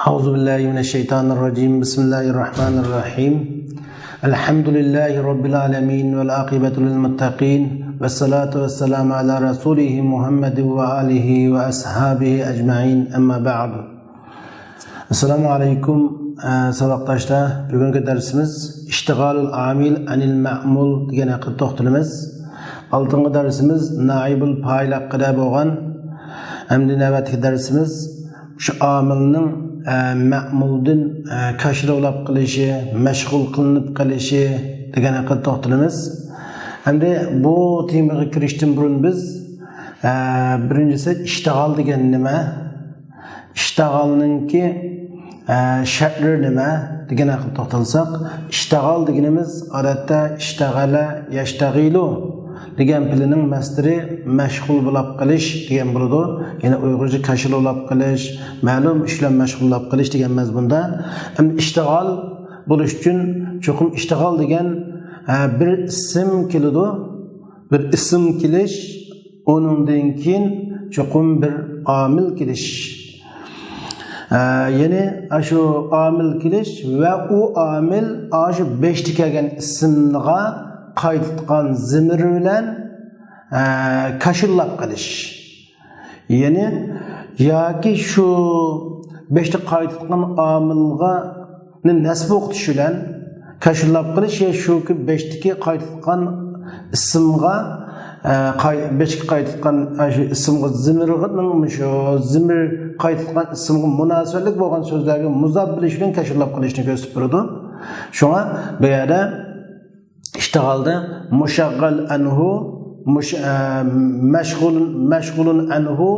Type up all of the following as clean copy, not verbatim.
أعوذ بالله من الشيطان الرجيم بسم الله الرحمن الرحيم الحمد لله رب العالمين والعاقبة للمتقين والصلاة والسلام على رسوله محمد وآله وأصحابه أجمعين أما بعد السلام عليكم sabaqdaşlar bugungi darsimiz ishtig'olul amil anil ma'mul degan haqida to'xtalamiz. Oldingi darsimiz naibul fa'il haqida bo'lgan. Endi navbatdagi darsimiz shu amilning ma'muldan kashrolab qilishi, mashg'ul qilinib qilishi degan haqida to'xtalamiz. Endi bu temaga kirishdan burun biz birinchisi ishtig'ol degan nima? Ishtig'olninki shartlar nima degan haqida to'xtalsak, ishtig'ol deganimiz odatda ishtag'ala yashtag'ilu degan fe'lining masdari mashg'ul bo'lib qilish degan bo'ladi. Ya'ni uyg'urcha kashrolab qilish, ma'lum ishlar mashg'ullab qilish degan mazmunda. Endi ishtig'ol bo'lish uchun cho'qim ishtig'ol degan bir ism keladi. Bir ism kelish, uningdan keyin cho'qim bir omil kelish. Yani şu amil kilish ve o amil şu 5'te kelgan ismga qayd etgan zimir bilan kashrlab qilish. Yani yoki şu 5'te qayd etgan amilga nasb o'qitish bilan kashrlab qilish ya shuki 5'teki qayd etgan ismga 5'te qayd etgan şu ismga zimir qayd etgan ismga munosabatlik bo'lgan so'zlarga muzab bilish bilan kashrlab qilishni ko'rsatib turadi. Shunga bu yerda ishtig'olda mushaqqal anhu, mashg'ulun anhu,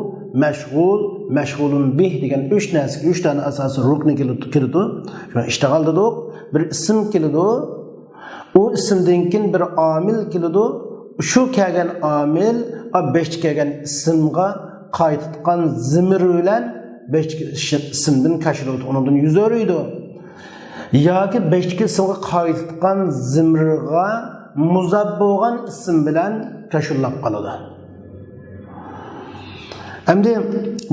mashg'ulun bih degan 3 tane asosiy rukni keladi. Shunga ishtig'ol dedik, bir ism keladi. O ismdan keyin bir omil keladi. Şu kelgan omil 5 kelgan ismga qayd etgan zimir bilan 5 ismdan kashroldi, ondan yuz o'riydi. Yoki 5 ismga qayd etgan zimirga muzab bo'lgan ism bilan kashrlab qoladi. Endi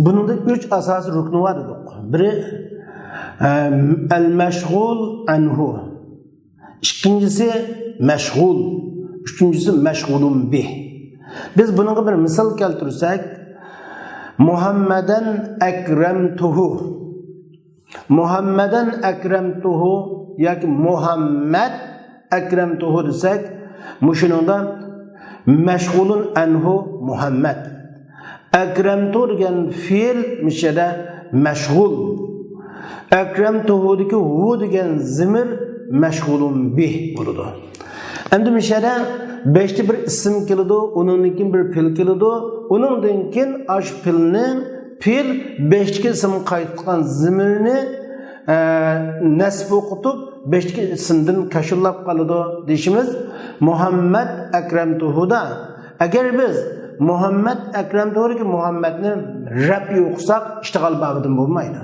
buningda 3 asosiy rukni bor edi. Biri al-mashg'ul anhu. İkincisi mashg'ul. Üçüncüsü mashg'ulun bih. Biz bununla bir misal keltirsak, Muhammeden ekremtuhu. Muhammeden ekremtuhu yoki Muhammed ekremtuhu desek, muşununda mashg'ulun anhu Muhammed. Ekremtuhu degan fiil mishada mashg'ul. Ekremtuhu deki hu degan zimir mashg'ulun bih bo'ladi. Endi mishada 5'te bir isim keladi, onundan keyin bir fe'l keladi. Onundan keyin ash fe'lning 5'teki isim qayd etgan zimirni nasb o'qitib 5'teki isimdan kashrlab qoladi deyishimiz. Muhammad akramtuhuda agar biz Muhammad akramtuhuga Muhammadni rabbi o'qisak ishtig'ol babidan bo'lmaydi.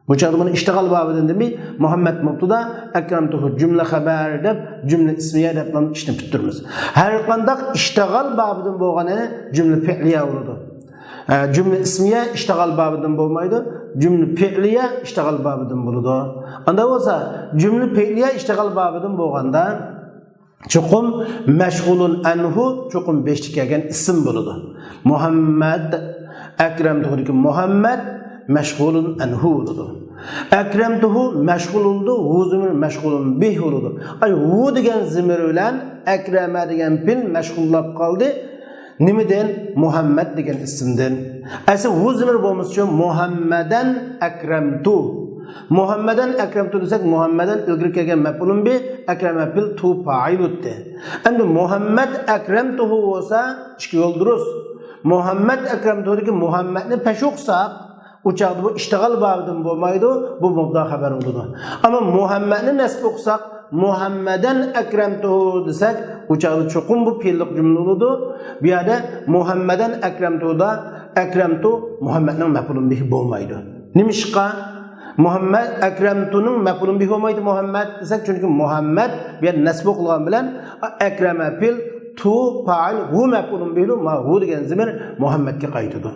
Bu chaqda buni ishtig'ol babidan demay Muhammad mubtada akramtuhu jumla xabar deb jumla ismiya deb ishni bitiramiz. Har qanday ishtig'ol babidan bo'lgani jumla fi'liya bo'ladi. Cümle ismiye iştigal babidan bo'lmaydi, cümle fi'liye iştigal babidan bo'ladi. Anda bo'lsa, cümle fi'liye iştigal babidan bo'lganda cho'qim mashg'ulun anhu cho'qim 5'te kelgan ism bo'ladi. Muhammad akramtuhu Muhammad mashg'ulun anhu bo'ladi. Akramtuhu mashg'ulundu, hu zimir mashg'ulun bih bo'ladi. Ay hu degan zimir bilan akrama degan fil mashg'ullab qoldi. Nimeden? Muhammed degan ismden. Asıl hu zimir bo'lmasa uchun Muhammadan akramtu. Muhammadan akramtu desek Muhammadan ilgari kelgan maf'ulun bi, akrama fil tu fa'il o'tdi. Endi Muhammad akramtuhu bo'lsa, ikki yo'l durust. Muhammad akramtuhudagi Muhammadni pesh o'qsak, u chaqda bu ishtig'ol babidan bo'lmaydi, bu mubda xabar bo'ladi. Ammo Muhammadni nasb o'qsak, Muhammadan akramtuhu desak, u chaqda cho'qim bu fe'llik jumla bo'ladi. Bu yerda Muhammadan akramtuda akramtu Muhammadning maf'ulun bihi bo'lmaydi. Nimishqa Muhammad akramtuning maf'ulun bihi bo'lmaydi Muhammad desak, chunki Muhammad bu yerda nasb o'qilgan bilan akrama fil tu fa'il hu maf'ulun bihi ma hu degan zimir Muhammadga qaytadi.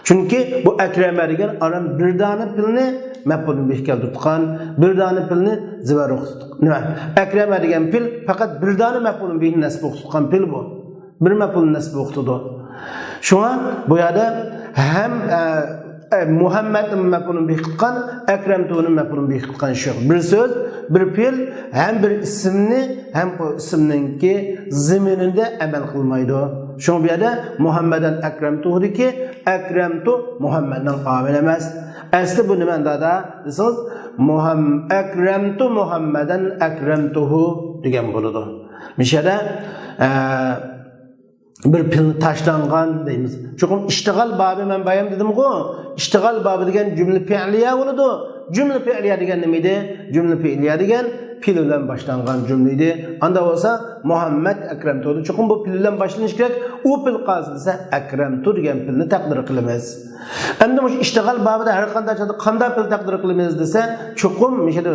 Chunki bu akrama degan aram bir dona pilni maf'ulun bih keltirgan, bir dona pilni zivar o'qitgan. Nima? Akrama degan pil faqat bir dona maf'ulun bih nasb o'qitgan pil bu. Bir maf'ulun nasb o'qitdi. Shunga bu yerda ham Muhammadın maf'ulun bih qilgan, akramtu'nun maf'ulun bih qilgan shu. Bir so'z, bir pil ham bir ismni, ham o ismninki zaminida amal qilmaydi. Şunu bir yerda Muhammadan akramtu'diki akramtu Muhammaddan qabil emas. Asli bu nimanda da siz akramtu Muhammadan akramtuhu degan bo'ladi. Mishada bir pilni tashlangan deymiz. Chuqur ishtigal babi men bayan dedim-ku. İştigal babi degan jumla fi'liya bo'ladi. Jumla fi'liya degan nima edi? Jumla fi'liya degan pil bilan boshlangan jumla edi. Anda bo'lsa Muhammad akramtu. Chuqur bu pil bilan boshlanish kerak. U pil qolsa desa akramtu degan pilni taqdir qilamiz. Endi bu ishtigal babida har qanday pil taqdir qilamiz desa, chuqur mishada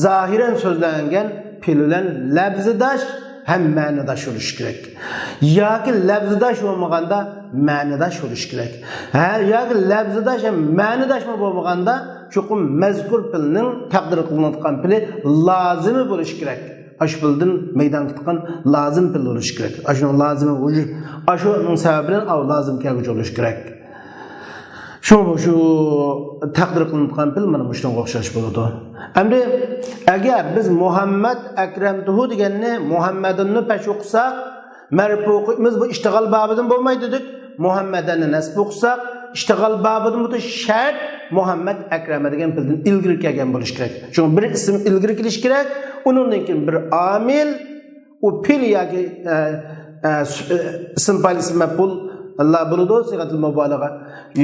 zohiran so'zlangan pil bilan labzidash hem ma'nodash bo'lishi kerak. Yoki labzidash bo'lmaganda ma'nodash bo'lishi kerak. Yoki labzidash ham ma'nodash bo'lmaganda chuqur mazkur pilning taqdir qilinadigan pili lozimi bo'lishi kerak. Ash pildan maydon tutgan lozim pil bo'lishi kerak. Ashuni lozimi vujud, ashuning sababidan av lozim kelguchi bo'lishi kerak. Şu taqdir qilingan pil mana shunga o'xshash bo'ladi. Endi agar biz Muhammad akramtuhu deganni Muhammadinni pesh o'qisak, marfuqimiz bu ishtigal babidan bo'lmaydi dedik. Muhammadanni nasb o'qisak, ishtigal babidan bu shart Muhammad akrama degan pildan ilgari kelgan bo'lish kerak. Chunki bir ism ilgari kelish kerak, undan keyin bir amil, u pil yoki ism fa'il ism maf'ul Allah buludu sigatul mubalagha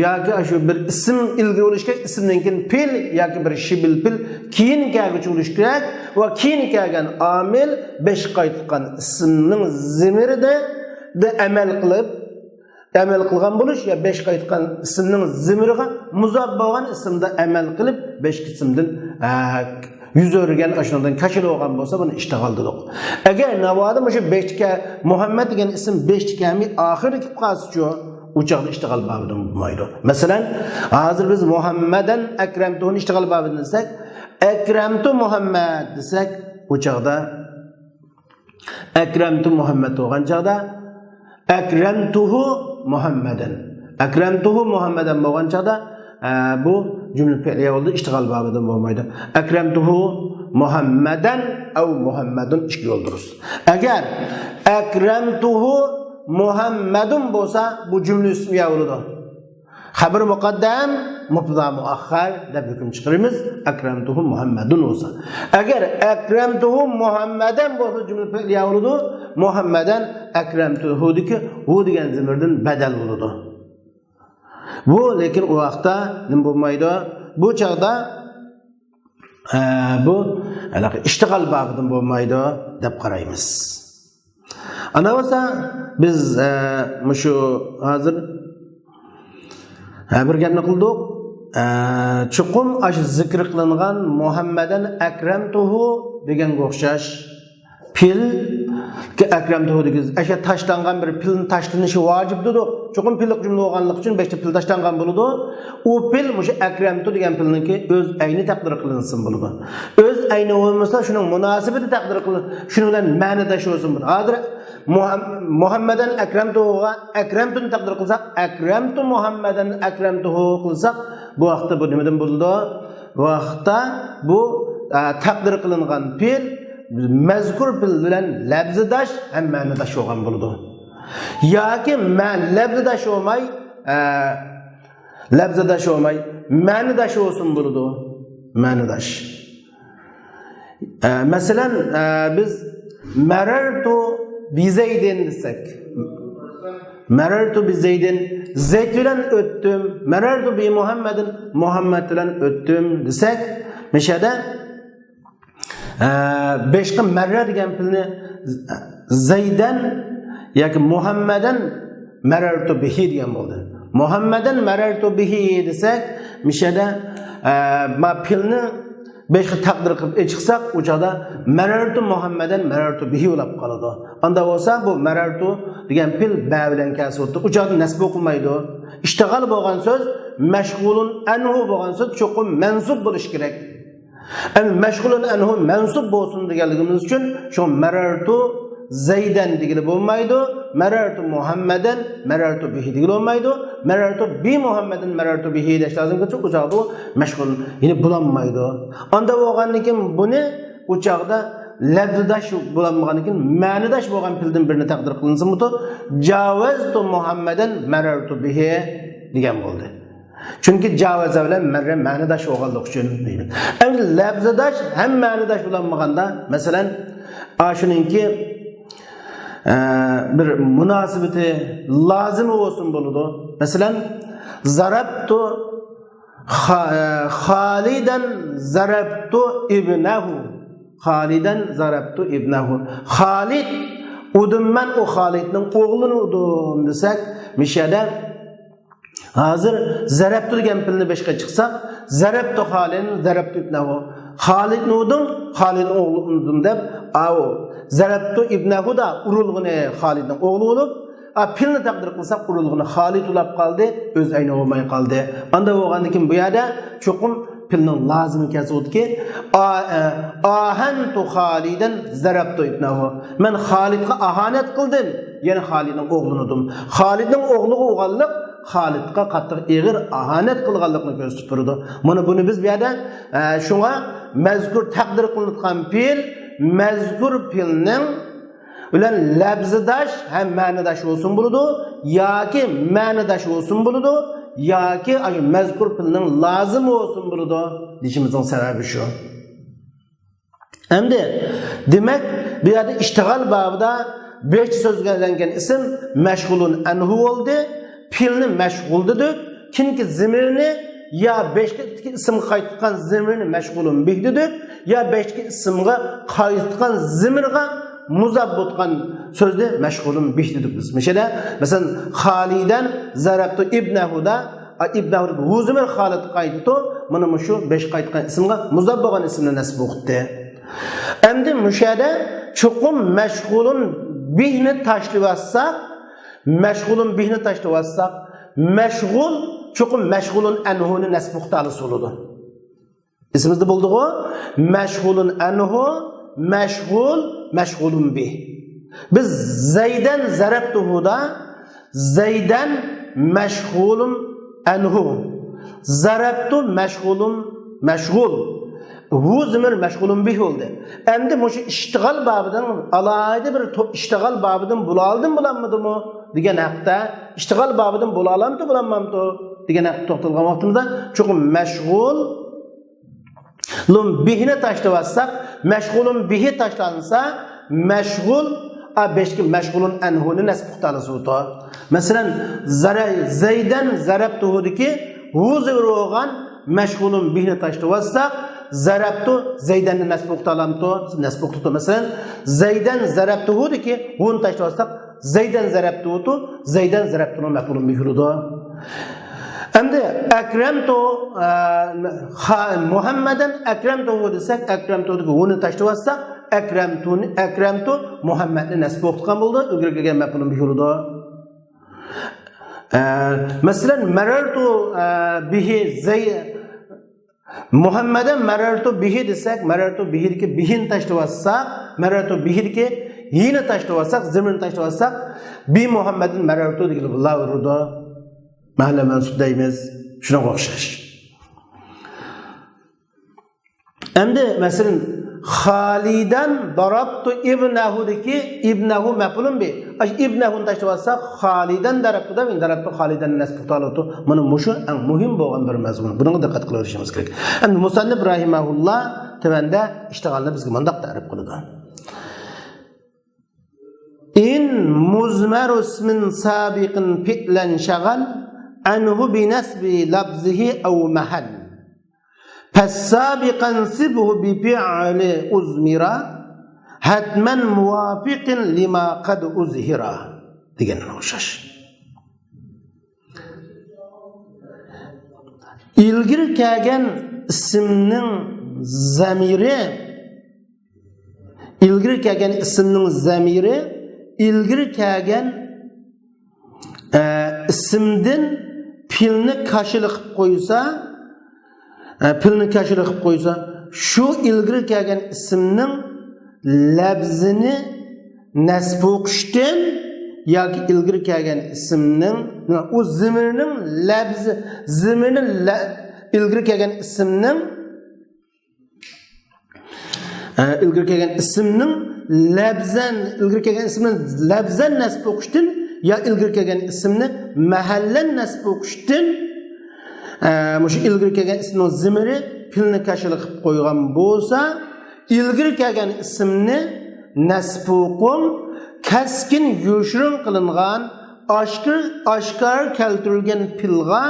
yoki shu bir ism ilgari bo'lish kerak, ismdan keyin pil yoki bir shibil pil keyin kelguchi bo'lish kerak va keyin kelgan amil 5 qaytgan ismning zamirida amal qilgan bo'lish ya 5 qaytgan ismning zamiriga muzof bo'lgan ismda amal qilib 5 qismdan yüz örgen aşınından kaçılı olan olsa bunu iştigal dedik. Eğer navadı mı şu 5'tike Muhammed degan isim 5'tike mi ahir ekip kalsıcı uçakta iştigal babından bulmaydı. Mesela hazır biz Muhammeden ekremtu'nun iştigal babından desek, ekremtu Muhammed desek uçakta ekremtu Muhammed olan çağda ekremtuhu Muhammeden olan çağda bu cümle fi'liye oldu, iştigal babından olmaydı. Ekremtuhu Muhammeden ev Muhammedun işki olduruz. Eğer ekremtuhu Muhammedun olsa bu cümle ismiye oldu. Haber mukaddem, mubtada muakhar da hüküm çıkarımız. Ekremtuhu Muhammedun olsa. Eğer ekremtuhu Muhammeden olsa cümle fi'liye oldu. Muhammeden ekremtuhu diki hu diyen zemirden bedel oldu. Bu lekin o vaqtda nim bo'lmaydi. Bu chaqda bu ishtigal babidan bo'lmaydi deb qaraymiz. Ana bo'lsa biz shu hozir bir gapni qildik. Chuqum ash zikr qilingan Muhammadan akramtuhu deganga o'xshash pil ki akramtuhu degiz. Aşa taşlangan bir pilin taşlanışı vacip dedi. Çokum pillik cümle olganlık için 5 pil taşlangan buludu. O pil muşu akramtu degan pilninki öz ayni takdir kılınsın buludu. Öz ayni olmasa şunun münasebeti takdir kılın. Şunun bilen ma'nodaş olsun buludu. Hazır Muhammeden akramtuhuga akramtuni takdir kılsak, akramtu Muhammeden akramtuhu kılsak bu vaqtda bu nimadan buludu? Bu vaqtda bu takdir kılıngan pil mazkur pil bilan labzidash ham ma'nodash bo'lgan bo'ladi. Yoki labzidash bo'lmay ma'nodash bo'lsin bo'ladi. Ma'nodash. Masalan biz marartu bi Zaydin desek. Marartu bi Zaydin Zayd bilan o'tdim. Marartu bi Muhammadin Muhammad bilan o'tdim desek, mishada 5 qim marra degan pilni Zaydan yoki Muhammadan marartu bihi degan bo'ldi. Muhammadan marartu bihi desak, mishada ma pilni 5 qim taqdir qilib chiqsak, u joyda marartu Muhammadan marartu bihi bo'lib qoladi. Unda bo'lsa bu marartu degan pil ba bilan kasb o'tdi. U joyda nasb o'qilmaydi. İştigal bo'lgan so'z mashg'ulun anhu bo'lgan so'z cho'qim mansub bo'lish kerak. Endi mashg'ulun anhu mansub bo'lsin deganligimiz uchun shu marartu Zaydan degili bo'lmaydi, marartu Muhammadan, marartu bihi degili bo'lmaydi, marartu bi Muhammadin, marartu bihi deyish lozim bo'lsa, u joqda mashg'ul yine bulanmaydi. Onda bo'lgandan keyin buni u joqda labdash bulanmagan ekan, ma'nidash bo'lgan fildan birini taqdir qilinsa, bu javaztu Muhammadan marartu bihi degan bo'ldi. Chunki javaza bilan marra ma'nidash bo'lganlik uchun deydi. Endi labzadash ham ma'nidash bulanmaganda, masalan, shuningki bir münasibeti lazım olsun buludu. Mesela zarabtu Haliden zarabtu ibnahu. Haliden zarabtu ibnahu. Halid udum ben o Halid'nin oğlunu udum desek mişede hazır zarabtu degan pilni beşke çıksak zarabtu Halidin zarabtu ibnahu. Halid'ni udum Halid'in oğlunu udum deb Zarabtu ibnahu da urulğunu Halid'in oğlu olup, pilni taqdir qilsak urulğunu Halid ulab qaldı, öz ayna olmay qaldı. Anda bo'lgandan keyin bu yerda cho'qim pilning lazimi keldi. Ahantu Halidan zarabtu ibnahu. Men Halidga ahanat qildim, yana Halidning o'g'lini udim. Halidning o'g'li o'g'alliq Halidga qattiq eg'ir ahanat qilganligini ko'rsatib turdi. Mana buni biz bu yerda shunga mazkur taqdir qilingan pil mezgur pilning bilan labzidash ham ma'nidash olsun buludu yoki ma'nidash olsun buludu yoki mezgur pilning lazim olsun buludu deyishimizning sababi shu. Endi demak bu yerda ishtigal babida 5 so'zlangan ism mashg'ulun anhu bo'ldi, pilni mashg'ul dedik, kimki zimirni ya 5 ism qaytgan zimirni mashg'ulun bih dedik, ya 5 ismga qaytgan zimirga muzab bo'lgan so'zni mashg'ulun bih dedik biz. Mesela Haliden zarabtu ibnahuda ibnahu bu zimir Halid qaytdi, mana shu 5 qaytgan ismga muzab bo'lgan ismni nasb o'qitdi. Endi mushada cho'qim mashg'ulun bihni tashlivassa, mashg'ul cho'qim mashg'ulun anhuni nasb o'qitalish bo'ladi. İsmimizde bulduk o. Meşgulun anhu, meşgulun bih. Biz Zeyden zarabtuhu'da Zeyden meşgulun anhu. Zarabtu meşgul. Hu zimir meşgulun bih oldu. Endi şu iştigal babıdan alayda bir iştigal babıdan bulanmadı mı? Digen haqda iştigal babıdan bulalamdı bulanmamdı. Digen haqda to'xtalgan vaqtimizda cho'qim meşgul lum bihine taşlavazsak, meşgulun bihi taşlansa, meşgul, beşki meşgulun enhuni nasb uqtalısı uta. Mesela, Zeyden zarabtuhudaki, hu zivri oğan, meşgulun bihine taşlavazsak, zarabtu, Zeyden'ni nasb uqtalamtu, nasb uqtutu. Mesela, Zeyden zarabtuhudaki, hu'ni taşlavazsak, Zeyden zarabtuhudu, Zeyden zarabtuhudun mefulun bihuludu. Endi akremtu Muhammeden akremtu desek akremtu'ni uni tashlabsak akremtu Muhammadni nasb o'qitgan bo'ldi, o'girgan maf'ulun bihi bo'ldi. Masalan marartu bihi Muhammadan marartu bihi desek marartu bihi bihin tashlabsak marartu bihi yine tashlabsak zimin tashlabsak bi Muhammadin marartu degili bo'ladi. Mahalle mensup deymiz. Şuna o'xshash. Endi mesela Halidan darabtu ibnahudaki ibnahu maf'ulun bi. İbnahun tashlabsak Halidan darabtuda men darabtu Halidan nasb qiladi. Mana mushu eng muhim bo'lgan bir mazmun. Bunga diqqat qilishimiz kerak. Endi Musannif rahimahullah tavanda ishtig'alni bizga mundaq ta'rif qiladi. In muzmar ismin sabiqin fi'lan shagal anhu binasbi labzihi aw mahal فالسابق انسبه بفعل أزمرا حتما موافق لما قد أزهرا degandan o'xshash. İlgiri kelgan ismning zamiri ilgiri kelgan ismdan pilni kashili qilib qo'ysa, shu ilgari kelgan ismning labzini nasb o'qishdan yoki ilgari kelgan ismning u zimirning labzi ilgari kelgan ismning labzan nasb o'qishdan ya ilgari kelgan ismni mahallan nasb o'qishdan shu ilgari kelgan ismning zimiri pilni kashili qilib qo'ygan bo'lsa, ilgari kelgan ismni nasb o'qim kaskin yoshirin qilingan oshkor keltirilgan pilga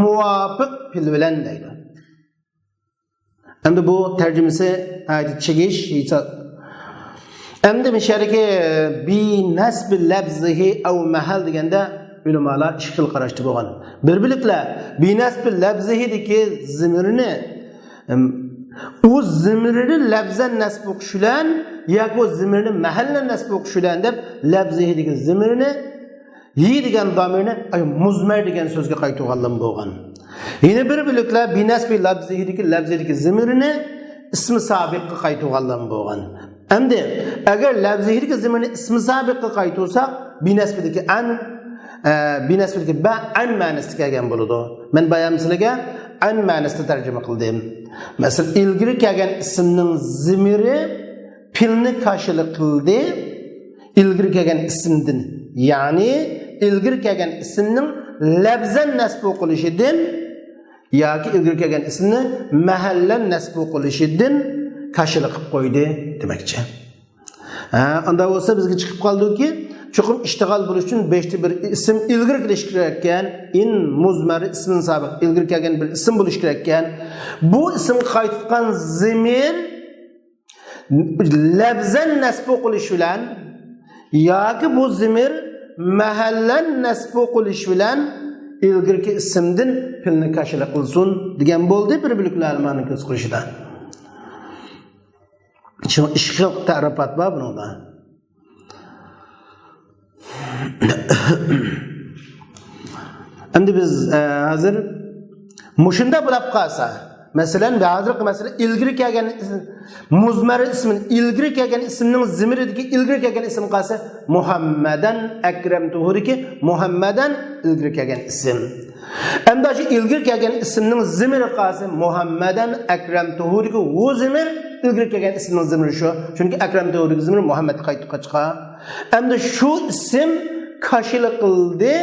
muvofiq pil bilan deydi. Endi bu tarjimasi chigish endi mishariki bi nasb labzihi aw mahal deganda ulamolar ikki xil qarashda bo'lgan. Bir biliklar bi nasb labzihi deki zimirini u zimirini labzan nasb o'qish bilan yoki o zimirini mahallan nasb o'qish bilan deb labzihi deki zimirini yi degan domirni muzmar degan so'zga qaytarganlar bo'lgan. Yine bir biliklar bi nasb labzihi deki zimirini ismi sabiqqa qaytarganlar bo'lgan. Endi agar labzihi deki zimirini ismi sabiqqa qaytarsak bi nasbidagi ba an ma'nosida kelgan bo'ladi. Men bayon sizlarga an ma'nosida tarjima qildim. Mesela ilgari kelgan ismning zimiri pilni kashili qildi ilgari kelgan ismdan, ya'ni ilgari kelgan ismning labzan nasb o'qilishidan yoki ilgari kelgan ismni mahallan nasb o'qilishidan kashili qilib qo'ydi demakchi. Unda bo'lsa bizga chiqib qoldiki, chuqur ishtig'ol bo'lish uchun 5ta bir ism ilgari kelish kerak ekan, in muzmari ismin sabiq ilgari kelgan bir ism bo'lish kerak ekan. Bu ism qaytgan zimir labzan nasb o'qilish bilan yoki bu zimir mahallan nasb o'qilish bilan ilgirki ismdan pilni kashila qilsin degan bo'ldi bir biliklar ma'ni ko'z qilishidan. Shu ishqi ta'rifat bor bunda. Endi biz hozir mushunda bo'lib qolsa, masalan, hozirgi masala ilgari kelgan muzmar ismin ilgari kelgan ismning zimiridagi ilgari kelgan ism qolsa Muhammadan akramtuhudiki Muhammadan ilgari kelgan ism. Endi shu ilgari kelgan ismning zimiri qolsa Muhammadan akramtuhudiki u zimir ilgari kelgan ismning zimiri shu. Chunki akramtuhudiki zimir Muhammad qaytib chiqqan. Endi shu ism kashila qildi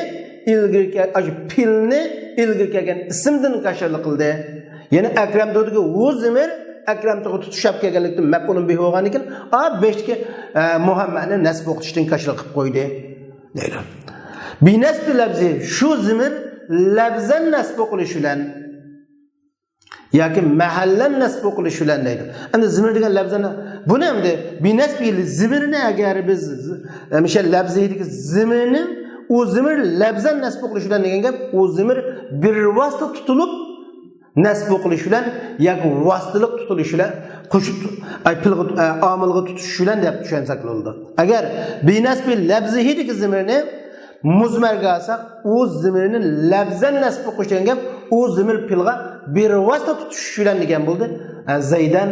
ilgari pilni ilgari kelgan ismdan kashila qildi. Yani akram dodiga u zimir akram to'g'ri tutishab kelganlikdan maqulun bih bo'lgan ekan, 5ga Muhammadni nasb o'qitishdan kashila qilib qo'ydi deydi. Bi nasb labzi shu zimir labzan nasb o'qilish bilan yoki mahallan nasb o'qilish bilan deydi. Endi zimir degan labzani buni endi bi nasb zimirini agar biz misal labzidagi zimirini u zimir labzan nasb o'qilish bilan degan gap, u zimir bir vosita tutilib nasb o'qilish bilan yoki vositalik tutilish bilan qo'shib omilga tutish bilan deb tushunsak bo'ladi. Agar bi nasb labzihi degi zimirni muzmarga olsak, u zimirni labzan nasb o'qish degan gap, u zimir pilga bir vosita tutish bilan degan bo'ldi. Zaydan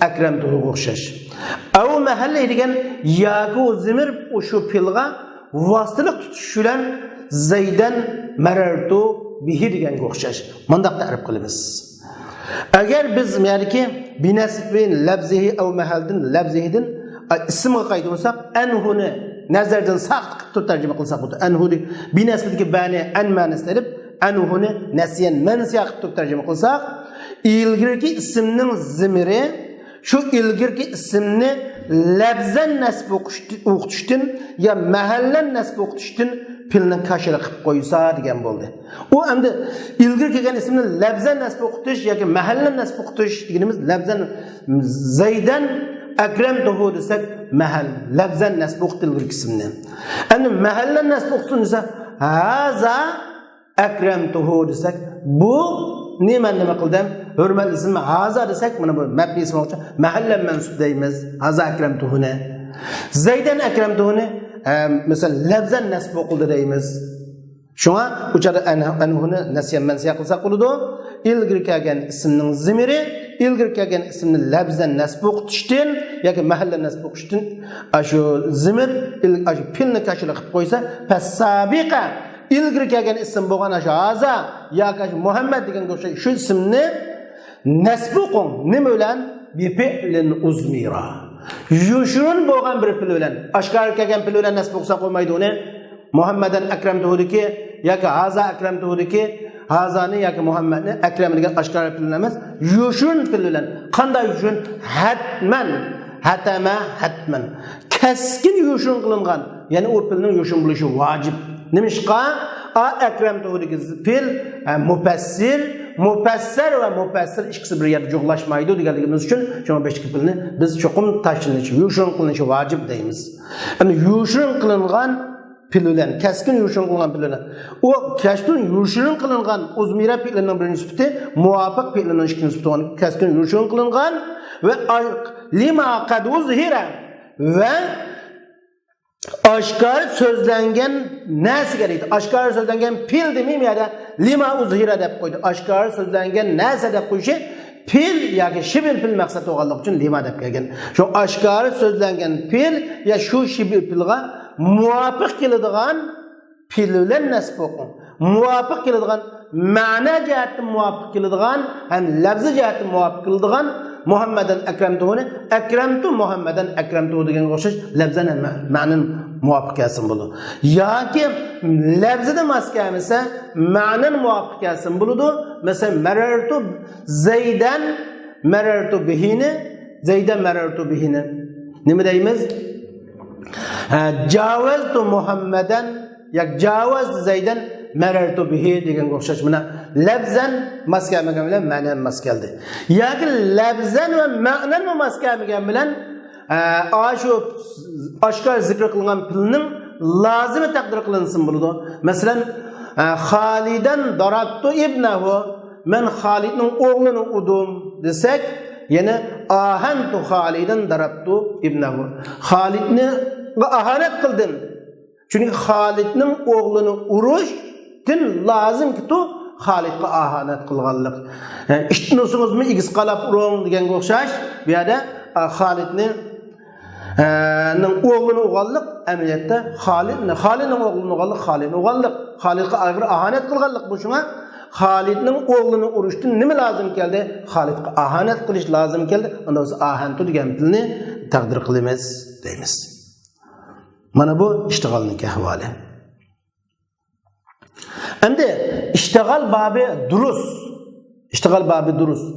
akramtuhu o'xshash. Aw mahalla degan yoki u zimir o'sha pilga vositalik tutish bilan Zaydan marartu bihi deganga o'xshash. Mundaq ta'rif qilamiz. Agar biz yarki bi nasbin labzihi aw mahaldan labzihidan ismga qaytarsak, anhuni nazardan saqt qilib tarjima qilsak bo'ladi. Anhuni bi nasbidagi bani an ma'nosida deb anhuni nasiyan mansiya qilib tarjima qilsak, ilgirki ismning zimiri shu ilgirki ismni labzan nasb o'qitishdan ya mahallan nasb o'qitishdan pilni kashila qilib qo'ysa degan bo'ldi. U endi ilgari kelgan ismni labzan nasb o'qitish yoki mahallan nasb o'qitish deganimiz labzan Zaydan akramtuhu desak mahal labzan nasb o'qitilgan ismni. Endi mahallan nasb o'qitin desa haza akramtuhu desak bu nima qildim? Hurmatli ism haza desak mana bu mabni ism uchun mahallan mansub deymiz. Haza akramtuhuni. Zaydan akramtuhuni mesela labzan nasb o'qildi deymiz. Şuna uçarı anhuni nasiyan mansiya qilsak bo'ladi. İlgir kelgan ismning zimiri, ilgir kelgan ismni labzan nasb o'qitishdan yoki mahalla nasb o'qitishdan shu zimir shu pilni kashila qilib qo'ysa, fasabiqa ilgir kelgan ism bo'lgan shu haza yoki Muhammad degan shu ismni nasb o'qing. Nima bilan? Bi fi'lin uzmira. Yushurun bo'lgan bir pil bilan, oshkor kelgan pil bilan nasb o'qsa qo'ymaydi uni. Muhammadan akramtuhudiki yoki haza akramtuhudiki hazani yoki Muhammadni akram degan oshkor pil emas, yushurun pil bilan. Qanday yushurun? Hatman, hatama, hatman. Keskin yushurun qilingan. Ya'ni o pilning yushurun bo'lishi vojib. Nimishqa? Akramtuhudiki pil mufassir va mufassir ikkisi bir yerda jo'qlashmaydi deganligimiz uchun shuna 5 pilni biz cho'qim tashlanishi, yushurun qilinishi vojib deymiz. Endi yushurun qilingan pil bilan, keskin yushurun qilingan pil bilan. O keskin yushurun qilingan uzmira pilining birinchi sifati, muvofiq pilining ikkinchi sifati. Keskin yushurun qilingan va lima qad uzhira va oshkor so'zlangan narsaga deydi. Oshkor so'zlangan pil demeymi ya da lima uzhira deb qo'ydi. Oshkor so'zlangan narsa deb qo'yishi pil yoki shibil pil maqsad bo'lganligi uchun lima deb kelgan. Shu oshkor so'zlangan pil ya shu shibil pilga muvofiq keladigan pil bilan nasb o'qing. Muvofiq keladigan ma'na jihatdan muvofiq keladigan ham lafzi jihatdan muvofiq keladigan Muhammadan akramtuhuni akramtu Muhammadan akramtu deganga o'xshash lafzan ma'nan muvofiq kelsin bo'ladi. Yoki lafzida mos kelmasa ma'nan muvofiq kelsin bo'ladi. Masalan, marartu Zaydan marartu bihini, Zaydan marartu bihini. Nima deymiz? Javaztu Muhammadan yoki javaz Zaydan marartu bihi deganga o'xshash mana lafzan mos kelmagan bilan ma'nan mos keldi. Yoki lafzan va ma'nan mos kelmagan bilan shu oshkor zikr qilingan pilning lozimi taqdir qilinsin bo'ladi. Masalan, Xolidan darabtu ibnahu, men Xolidning o'g'lini udim desak, yana ahantu Xolidan darabtu ibnahu. Xolidni ahanat qildim. Chunki Xolidning o'g'lini urish din lazım ki tu Xolidga ahanat qilganlik. Ishtinosingizmi igis qalab uring deganga o'xshash, bu yerda Xolidning o'g'lini o'g'illik amaliyotda Xolidning o'g'lini o'g'illik, Xolidga ayg'ir ahanat qilganlik bu shunga Xolidning o'g'lini urishdan nima lozim keldi? Xolidga ahanat qilish lozim keldi. Unda biz ahantu degan tilni taqdir qilamiz deymiz. Mana bu ishtig'olning ahvoli. Endi ishtig'ol babi durust. Ishtig'ol babi durust.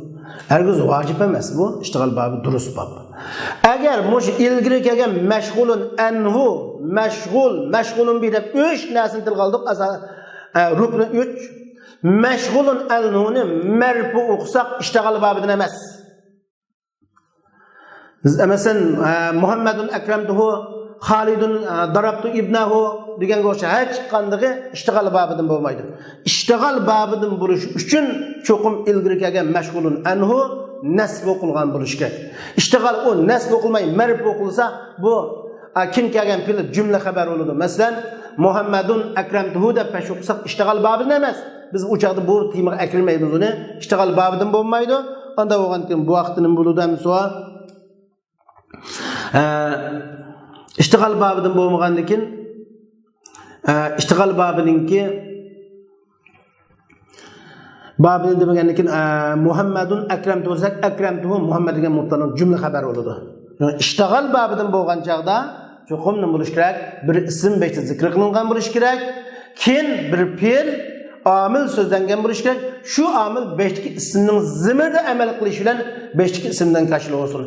Hergiz vojib emas bu, ishtig'ol babi durust bab. Agar mush ilgari kelgan mashg'ulun anhu, mashg'ulun bi deb 3 narsani tilga oldik. Rukni 3. Mashg'ulun anhuni marfu o'qisak ishtig'ol babidan emas. Masalan, Muhammadun akramtuhu Xolidun darabtu ibnahu deganga o'xshash hech qanday ishtig'ol babidan bo'lmaydi. Ishtig'ol babidan bo'lish uchun cho'qim ilgari kelgan mashg'ulun anhu nasb o'qilgan bo'lish kerak. Ishtig'ol o nasb o'qilmay marfu o'qilsa, bu kim kelgan fe'l jumla xabar bo'ladi. Masalan, Muhammadun akramtuhu deb o'qisak ishtig'ol babidan emas. Biz u chaqda bu temaga akirmaymiz uni. Ishtig'ol babidan bo'lmaydi. Unda bo'lgankin bu vaqtning bo'ludan so'ra ishtig'ol babidan bo'lmagandan keyin ishtig'ol babininki babini demagandan keyin Muhammadun akramtu bo'lsak akramtuhu Muhammad degan mubtado jumla xabar bo'ladi. Ishtig'ol babidan bo'lgan chaqda cho'qim nima bo'lish kerak? Bir ism beshta zikr qilingan bo'lish kerak. Keyin bir fe'l amil so'zlangan bo'lish kerak. Shu amil beshtaki ismning zimirda amal qilish bilan beshtaki ismdan kashil bo'lsin.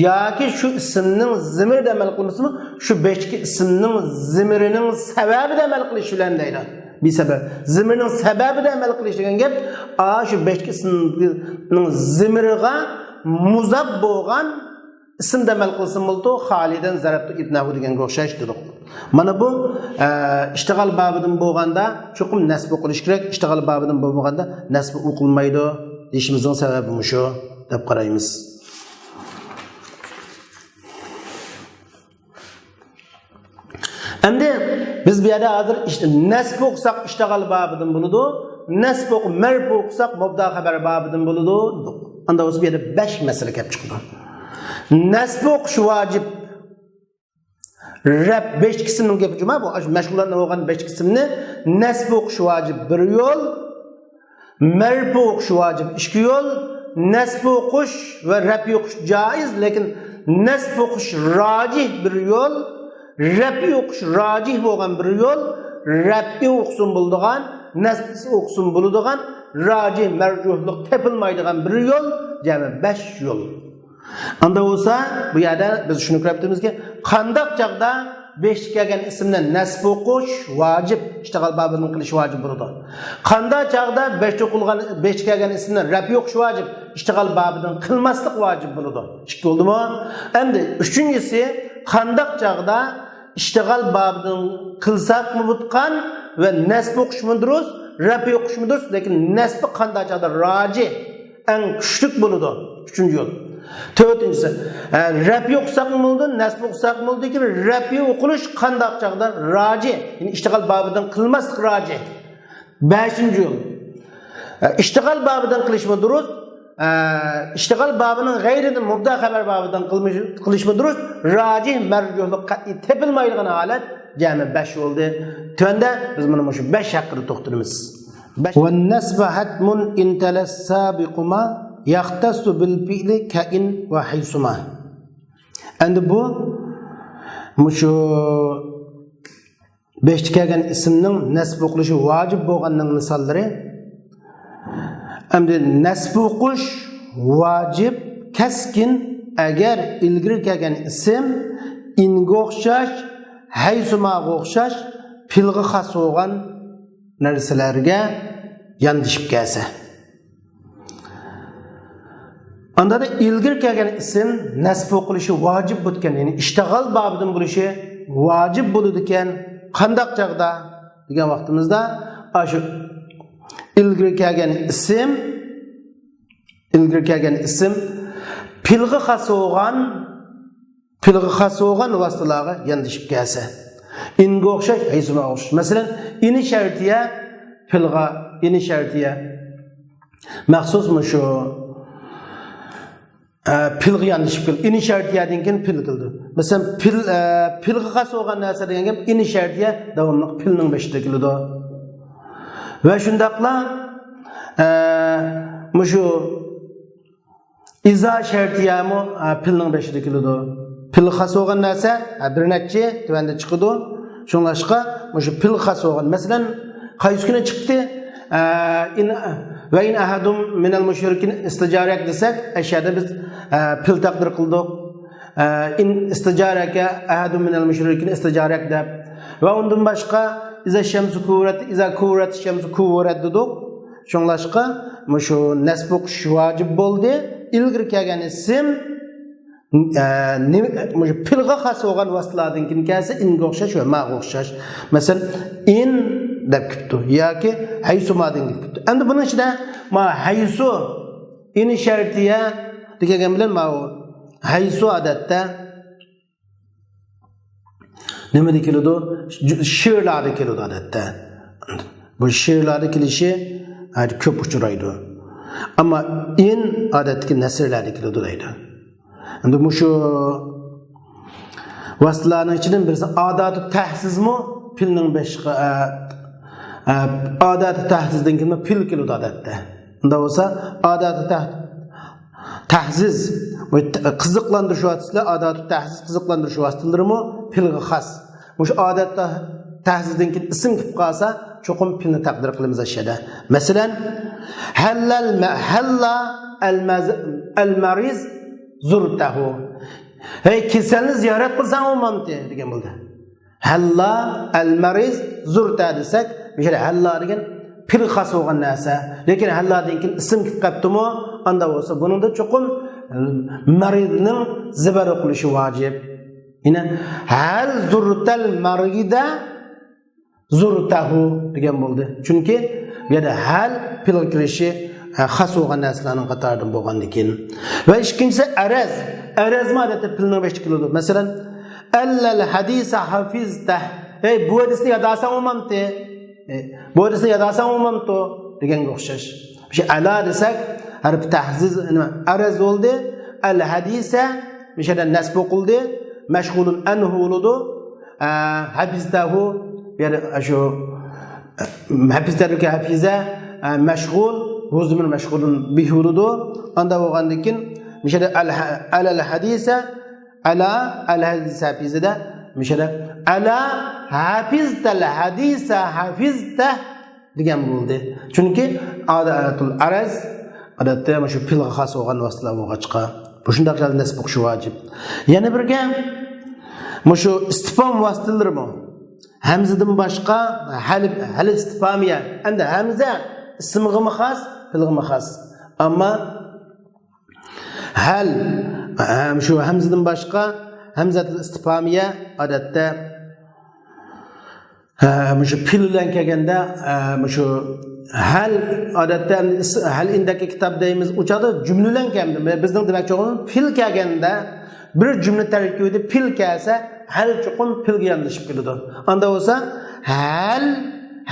Yoki shu ismning zimirda amal qilmasmi, shu beshtaki ismning zimirining sababida amal qilish bilan deydi. Bir sabab. Zimirining sababida amal qilish degan gap, shu beshtaki ismning zimiriga muzab bo'lgan ismda amal qilsin bo'ldi. Xolidan zarabtu ibnahu deganga o'xshash dedik. Mana bu ishtig'ol babidan bo'lganda cho'qim nasb o'qilish kerak. Ishtig'ol babidan bo'lmaganda nasb o'qilmaydi. Deyishimizning sababi shu deb qaraymiz. Endi biz bu bir yerde hazır işte nesb okusak iştigal babıdan buludu. Nesb oku merf okusak mubda haber babıdan buludu. Anda olsa bir yerde 5 mesele kep çıktı. Nesb okuş vacip. Rab 5 kısmının gepi cuma bu meşgullarına olan 5 kısmını nesb okuş vacip bir yol. Merf okuş vacip 2 yol. Nesb okuş ve rab okuş caiz. Lakin nesb okuş racih bir yol. Rab okuş racih olan bir yol. Rabbi okusun bulduğun, nesb okusun bulduğun, racih mercuhluk tepilmaydıgan bir yol. Cemi 5 yol. Anda olsa bu yerde biz şunu yaptığımız ki kandak çağda 5 kelgen isimden nesb okuş vacip, iştigal babının kılışı vacip burada. Kandak çağda 5 kelgen isimden Rabbi okuş vacip, iştigal babının kılmaslık vacip burada. İşte oldu mu? Hem de üçüncüsü kandak çağda iştigal babının kılsak mı butkan ve nesb okuş muduruz, Rabbi okuş muduruz. Lakin nesb kandak çağda raci en küçük buludu. Üçüncü yol. Dördüncüsü, Rabbi okusak mı oldu, nesb okusak mı oldu ki Rabbi okuluş kandak çağda raci, yani iştigal babından kılmazlık raci. Beşinci yol, iştigal babından kılış mı duruz, iştigal babının gayrinin mubda haber babından kılış mı duruz, raci mercuhluk kat'i tepilmayılgan halet, cemi 5 oldu. Tönde biz bunu şu 5 hakkını toxturumuz. Ve nesbe hatmun inteles sabiquma yaxtasu bil fi'li kain ve haysuma. Endi bu şu 5 kelgen isimning nesb o'qilishi vacib bo'lganning misollari. Endi nesb o'qish vacib keskin agar ilgari kelgan isim inga o'xshash, haysumaga o'xshash filga xos bo'lgan narsalarga yandishib kelsa. Anda da ilgir kelgan isim nesb o'qilishi vacib bo'lgan, ya'ni ishtigal babidan bo'lishi vacib bo'ladi ekan. Qandaq chaqda degan vaqtimizda shu ilgir kelgan isim pilg'i xos bo'lgan vositalarga yandishib kelsa. Inga o'xshash, haysuma o'xshash. Masalan, ini shartiya pilg'a, ini shartiya maxsusmi shu pilg'i yandishib keldi. Ini shartiyadan keyin pil qildi. Masalan, pilg'i xos bo'lgan narsa degan gap ini shartiya davomli pilning beshida keladi. Va shundaqla shu iza shartiyami pilning beshida keladi. Pil xos bo'lgan narsa bir necha tuvanda chiqadi. Shunlashqa shu pil xos bo'lgan. Masalan, qaysi kuni chiqdi? Ve in ahadum minel müşrikin isticarak desek eşyada biz pil takdir kıldık. In isticaraka ahadum minel müşrikin isticarak de. Ve ondan başka iza şemsu kuvuret şemsu kuvuret dedik. Şunlaşqa şu nesb okuş vacib boldu. İlgir kelgan isim pilga xos bo'lgan vositalardan keyin kelsa inga o'xshash va maga o'xshash. Masalan, in deb ketdi yoki haysumadan ketdi. Endi buning ichida haysu ini shartiya degan bilan haysu odatda nima keladi? She'rlarda keladi odatda. Bu she'rlarda kelishi ko'p uchraydi. Ammo in odatdagi nasrlarda keladi deydi. Endi şu vasıtalarning ichidan birisi adatu tahsizmi pilning beşiqi adatu tahsizdan keyin pil keladi odatda. Unda bo'lsa adatu tahsiz qiziqlantirish vositalari adatu tahsiz qiziqlantirish vositalarimi pilga xos. Shu odatda tahsizdan keyin ism kelib qolsa cho'qim pilni taqdir qilamiz ashada. Masalan, halla al-mariz zurtahu. Hey, keselni ziyorat qilsang olmamdi degan bo'ldi. Halla al-mariz zurta desak, mesela halla degan pil xos bo'lgan narsa. Lekin halladan keyin ism kelib qolibdimi, anda bo'lsa buningda cho'qim maridning zibar o'qilishi vojib. Yine hal zurtal marida zurtahu degan bo'ldi. Chunki bu yerda hal pil kirishi xos bo'lgan narsalarning qatoridan bo'lgandan keyin. Va ikkinchisi araz ma odatda pilning 5 keladi. Masalan, allal hadisa hafizta hey bu hadisni yadasan olmamdı. Bu hadisni yadasan olmamdı degenge o'xshash. Şey ala desak harf tahziz araz oldu. Al hadisa mishadan nasb qildi. Mashghulun anhu uludu. Hafizdahu yani şu hafizdahu hafiza mashghul huzmun mashghulun bihi uludu. Anda bo'lgandan keyin mishada al hadisa ala al hadisa hafizda mishada ala hafiztal hadisa hafizta degan bo'ldi. Chunki adatul araz odatda mana shu filga xos bo'lgan vositalar bo'lg'achqa bu shunday nasb qilish vojib. Yana birga mana shu istifhom vositalari bor. Hamzadan boshqa hal istifhomiya. Endi hamza ismga xos, filga xos. Ammo hal shu hamzadan boshqa hamzatul istifhomiya odatda shu fil bilan kelganda shu hal odatda hal indagi kitob deymiz uchadi jumla bilan keldi. Bizning demoqchi bo'lganimiz fil kelganda bir jumla tarkibida fil kelsa hal chuqur filga yondashib keladi. Unda bo'lsa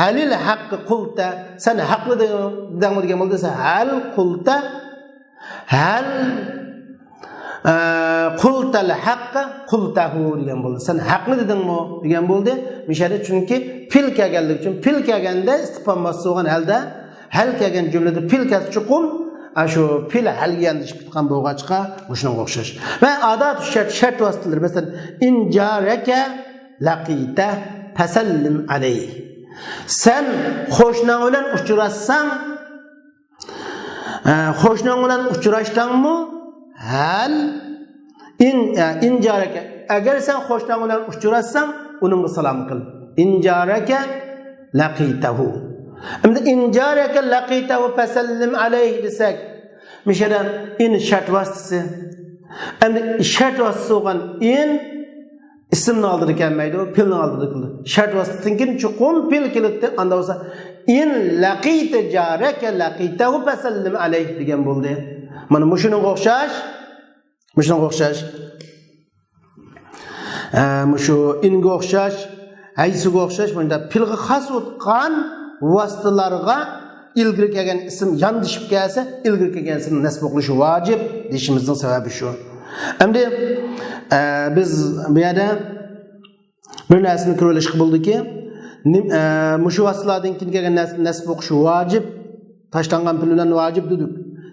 halil haqqi qulta sen haqli degan bo'lsa hal qulta hal qultal haqqa qultahu degan bo'ldi. Sen haqni dedingmi degan bo'ldi. Mishada chunki fil kelganlik uchun fil kelganda istifhom bo'lgan holda hal kelgan jumlada fil kelsa chuqum shu fil halga yondashib ketgan bo'lg'achqa shunga o'xshash. Va adat shart vositalar masalan in jaraka laqita fasallim alayhi. Sen qo'shning bilan uchrashsang qo'shning bilan uchrashdingmi hal in jaraka agar sen qo'shning bilan uchrashsang uningga salom qil. In jaraka laqitahu. Endi in jaraka laqitahu fasallim alayhi desak mishada in shart vositasi. Endi shart vositasi bo'lgan in ismni oldida kelmaydi, filni oldida keldi. Shart vositasidan keyin chuqur fil keldi. Unda bo'lsa in laqita jaraka laqitahu fasallim alayhi degan bo'ldi. Mana shunga o'xshash shu inga o'xshash haysiga o'xshash bunda filga xos o'tgan vositalarga ilgari kelgan ism yondashib kelsa ilgari kelgan ism nasb qilishi vojib deyishimizning sababi shu. Endi biz bu yerda bir narsani ko'rish bo'ldiki shu vositalardan keyin kelgan nasb o'qish vojib tashlangan fil bilan vojib dedik.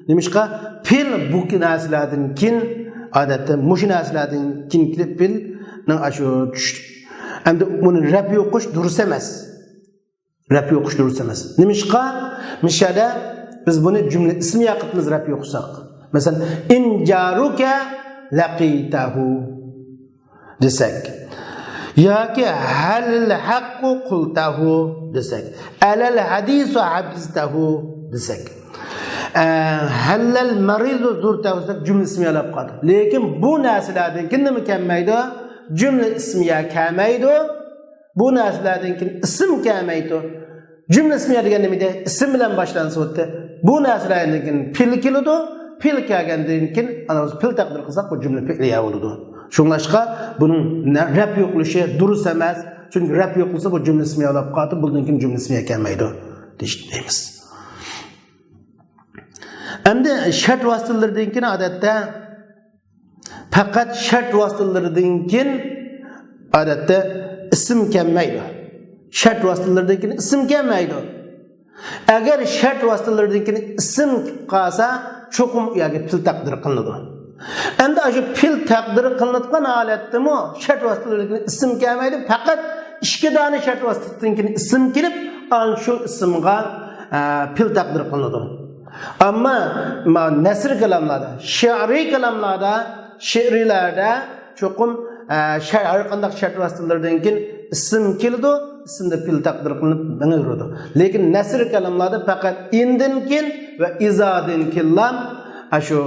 Nimishqa fil bu narsalardan keyin odatda mush narsalardan keyin filning shu endi uni rab o'qish durust emas. Nimishqa mishada biz buni jumla ismiya qilib rab o'qisak. Masalan in jaruka laqitahu desak yoki hal haqqu qultahu desak alal hadisu habiztahu desak halal maridu zurtahu desak jumla ismiya olib qoldi. Lekin bu narsalardan keyin nima kelmaydi? Jumla ismiya kelmaydi. Bu narsalardan keyin ism kelmaydi. Jumla ismiya degan nima deydi? Ism bilan boshlansa o'tdi. Bu narsalardan keyin fil keladi. Fil kelgandan keyin ana fil taqdir qilsak bu jumla fi'liya bo'ladi. Shunglashqa buning rab yo'qlishi durust emas. Chunki rab yo'qlisa bu jumla ismiya olib qoldi. Bundan keyin jumla ismiya kelmaydi deymiz. Endi shart vositalaridan keyin odatda faqat shart vositalaridan keyin odatda ism kelmaydi. Shart vositalaridan keyin ism kelmaydi. Agar shart vositalaridan keyin ism qolsa cho'qim yoki fil taqdir qilinadi. Endi shu fil taqdir qilinadigan holatdami shart vositalaridan keyin ism kelmaydi. Faqat ikki dona shart vositasidan keyin ism kelib, ana shu ismga fil taqdir qilinadi. Ammo nasr kalamlarda, she'riy kalamlarda, she'rilarda cho'qim har qanday shart vositalaridan keyin ism keldi, ismda fil taqdir qilinib yuradi. Lekin nasr kalamlarda faqat indin keyin va izodin kellam shu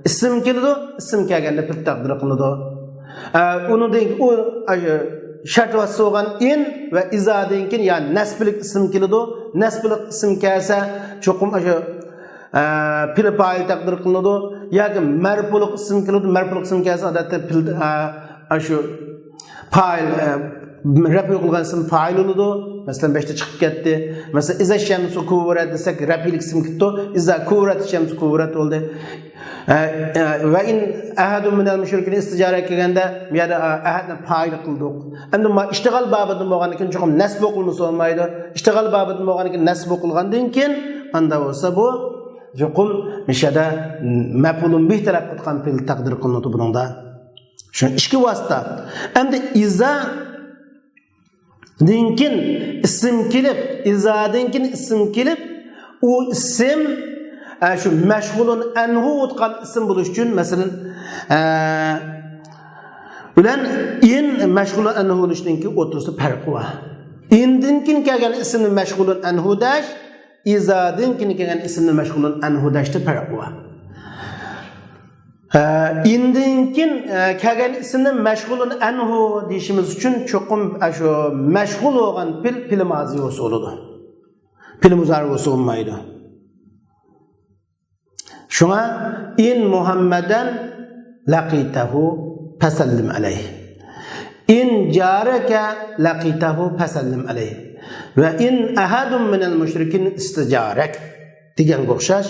ism keldi, ism kelganda fil taqdir qilinadi. Undan u shart vositasi bo'lgan in va izodin keyin ya'ni nasblik ism keldi, nasblik ism kelsa cho'qim shu fil fa'il taqdir qilinadi yoki marfu'lik ism keladi. Marfu'lik ism kelsa odatda fil shu fa'il Rafi qilgan ism fa'il oludu. Masalan 5'te çıkıp gitti. Mesela iza şemsu kuvurat desek rafilik ism gitti. İza kuvurat şemsu kuvurat oldu. Ve in ahadun minel müşrikin isticara kelgende bu yerda ahadni fa'il qildik. Endi iştigal babida bo'lgandan keyin cho'qim nasb o'qilmasa olmaydi. İştigal babida bo'lgandan keyin nasb o'qilgandan keyin anda bo'lsa bu cho'qim mishada maf'ulun bih taraf qilgan fe'l taqdir qilinadi buningda. Şu iki vasıta. Endi iza dinkin isim kelib, izadinkin isim kelib, o isim şu meşgulun anhu o'tgan isim bo'lish uchun, masalan, ulan in meşgulun anhu bo'lishninki o'tirsa farqi bor. Indinkin kelgan ismni meşgulun anhu dash, izadinkin kelgan ismni meşgulun anhu dashda farqi bor. İndinkin kelgan ismni meşgulun anhu deyishimiz uchun cho'qim shu meşgul bo'lgan fil mazi bo'ladi. Fil muzari bo'lmaydi. Şuna in Muhammeden laqitahu fasallim alayhi. In jaraka laqitahu fasallim alayhi. Ve in ahadun minel müşrikin istijarak degan o'xshash.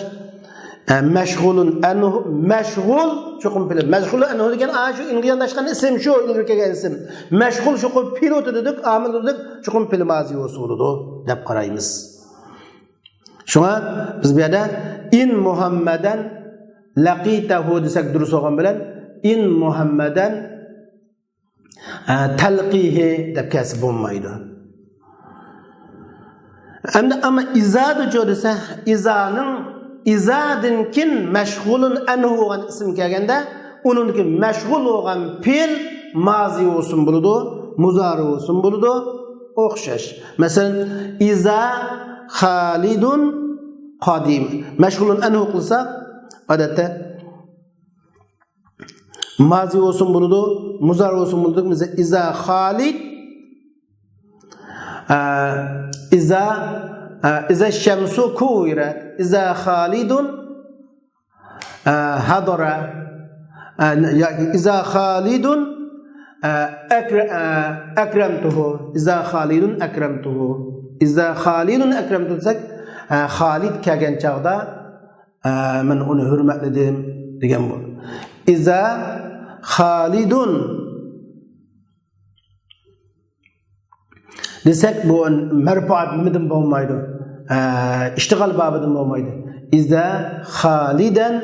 Meşgulun anhu meşgul cho'qim fil meşgulun anhu degan shu inga yondashgan ism shu ilgari kelgan ism. Meşgul cho'qim fil o'tadidik, amil dedik, cho'qim fil mazi bo'ladi deb qaraymiz. Şuna biz bu yerda in Muhammeden laqitahu desak durust bo'lgan bilan in Muhammeden talqihi deb kasb bo'lmaydi. Ama izada desa izadinkin meşgulun anhu bo'lgan ism kelganda uningki meşgul bo'lgan fe'l mazi bo'lsin bo'ladi, muzari bo'lsin bo'ladi, o'xshash. Masalan iza Halidun qadim. Meşgulun anhu qilsa odatda mazi olsun buludu, muzar olsun buludu. Mesela iza Halid iza şemsu kuwirat iza Halidun hadara iza Halidun akramtuhu iza Halidun akramtuhu iza Halidun akramtuhu desak Halid kelgan chaqda men uni hurmatladim degan bu. Iza Halidun desak bu marfuat nimadan bo'lmaydi. İştigal babidan bo'lmaydi. Iza Halidan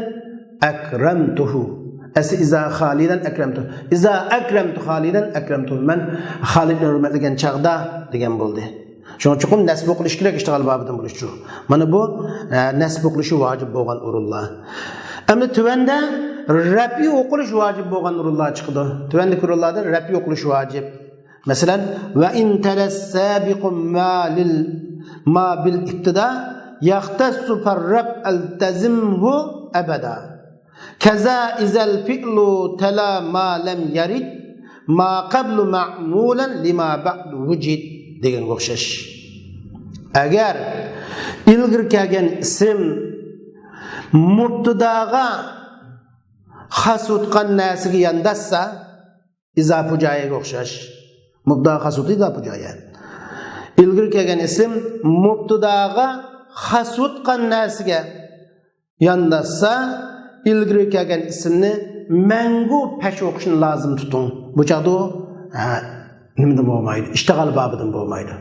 akramtuhu. Iza Halidan akramtuhu. Iza akramtu Halidan akramtuhu. Men Halidni hurmatlagan chaqda degan bo'ldi. Şuna çoxum nasb o'qilish kerak ishtigal babidan bo'lishi. Mana bu nasb o'qilishi vojib bo'lgan o'rinlar. Endi tuvanda rafi o'qilish vojib bo'lgan o'rinlar chiqdi. Tuvandagi o'rinlarda rafi o'qilish vojib. Masalan, va in talassabiqum ma bil ibtida yahtassu farrab altazimhu abada. Kaza izal fi'lu tala ma lam yarid ma qablu ma'mulan lima ba'du wujid degan o'xshash. Agar ilgir kelgan ism mubtadaga xas o'tgan narsaga yondashsa izofi joyiga o'xshash. Mubtada xas o'tdi izofi joyi. Ilgir kelgan ism mubtadaga xas o'tgan narsaga yondashsa ilgir kelgan ismni mangu pesh o'qishni lozim tuting. Bu chaqda nimadan bo'lmaydi? İştigal babidan bo'lmaydi.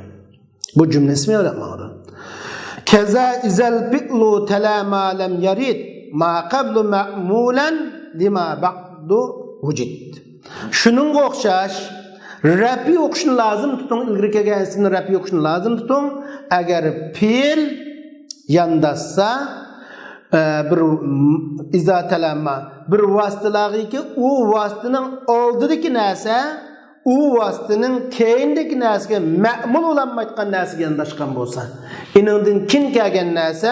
Bu cümle ismi öğretmedi. Keza izal fi'lu tala ma lam yarid ma qablu ma'mulan lima ba'du wujid. Şunun o'xshash rafi o'qishni lozim tuting, ilgari kelgan ismni rafi o'qishni lozim tuting. Agar fe'l yondashsa bir iza talamma bir vasıtalag'iki u vasitaning oldidagi narsa u vasitaning keyindagi narsaga ma'mul bo'lanmayotgan narsaga yondashgan bo'lsa, iningdan kin kelgan narsa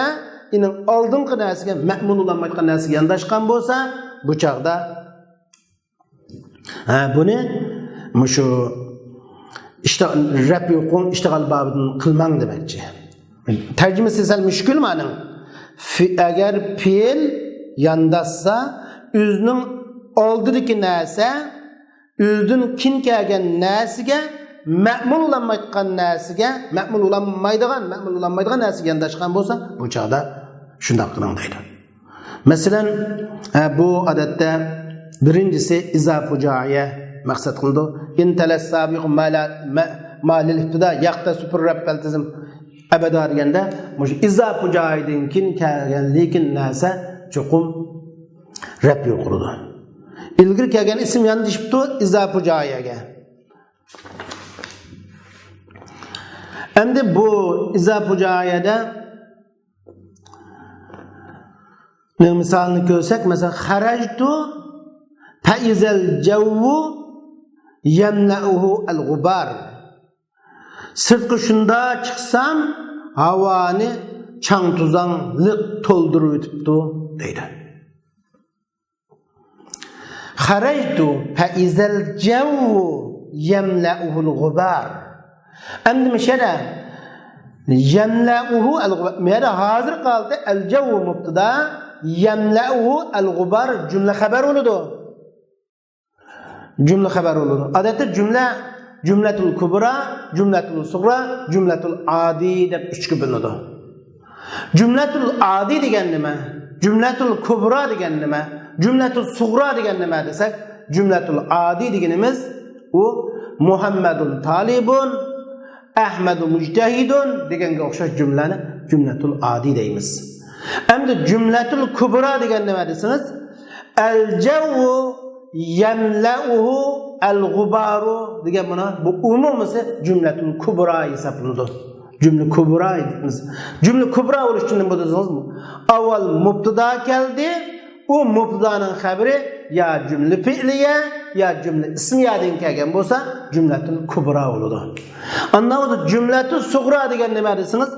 ining oldingi narsaga ma'mul bo'lanmayotgan narsaga yondashgan bo'lsa, bu chaqda buni mushu rafi o'qing ishtigal babidan qilmang demoqchi. Tarjimasi sal mushkul ma'ning. Agar fe'l yondashsa, o'zining oldidagi narsa o'zidan kin kelgan narsaga ma'mullanmaydigan narsaga, ma'mullanmaydigan narsaga yondashgan bo'lsa, bu chaqda shunday qiling deydi. Masalan, bu odatda birinchisi izofu joya maqsad qildi. Intalas sabiq malil ibtida yaqta super rappeltizm abada deganda, mush izofu joydan kin kelgan lekin narsa cho'qim rap yo'qurdi. İlgir kelgan ism yandishibdi izofu joyaga. Endi bu izofu joyada misalini ko'rsak, masalan, kharajtu faizal javvu yamna'uhu al-ghubar. Sirtqi shunda chiqsam, havoni chang tuzanlik to'ldirib o'tibdi deydi. Kharajtu faizal javvu yamna'uhu al-ghubar. Endi mishara yamla'uhu al-ghubar. Mera hozir qoldi al-javvu mubtada, yamla'uhu al-ghubar jumla xabar bo'ladi. Jumla xabar bo'ladi. Odatda jumlatul kubra, jumlatul sughra, jumlatul adi deb uchga bo'linadi. Jumlatul adi degan nima? Jumlatul kubra degan nima? Jumlatul sughra degan nima desak, jumlatul adi deganimiz u Muhammadun talibun, Ahmadu mujtahidun deganga o'xshash jumlani jumlatul adi deymiz. Endi jumlatul kubra degan nima desiniz? Al-javvu yamla'uhu al-ghubaru degan buni bu umumisi jumlatul kubra hisoblanadi. Jumla kubra deymiz. Jumla kubra bo'lish uchun nima deyapsizmi? Avval mubtada keldi, u mubtadaning xabari ya jumla fi'liya ya jumla ismiyadan kelgan bo'lsa, jumlatul kubra bo'ladi. Andan o'zi jumlatul sughra degan nima desiniz?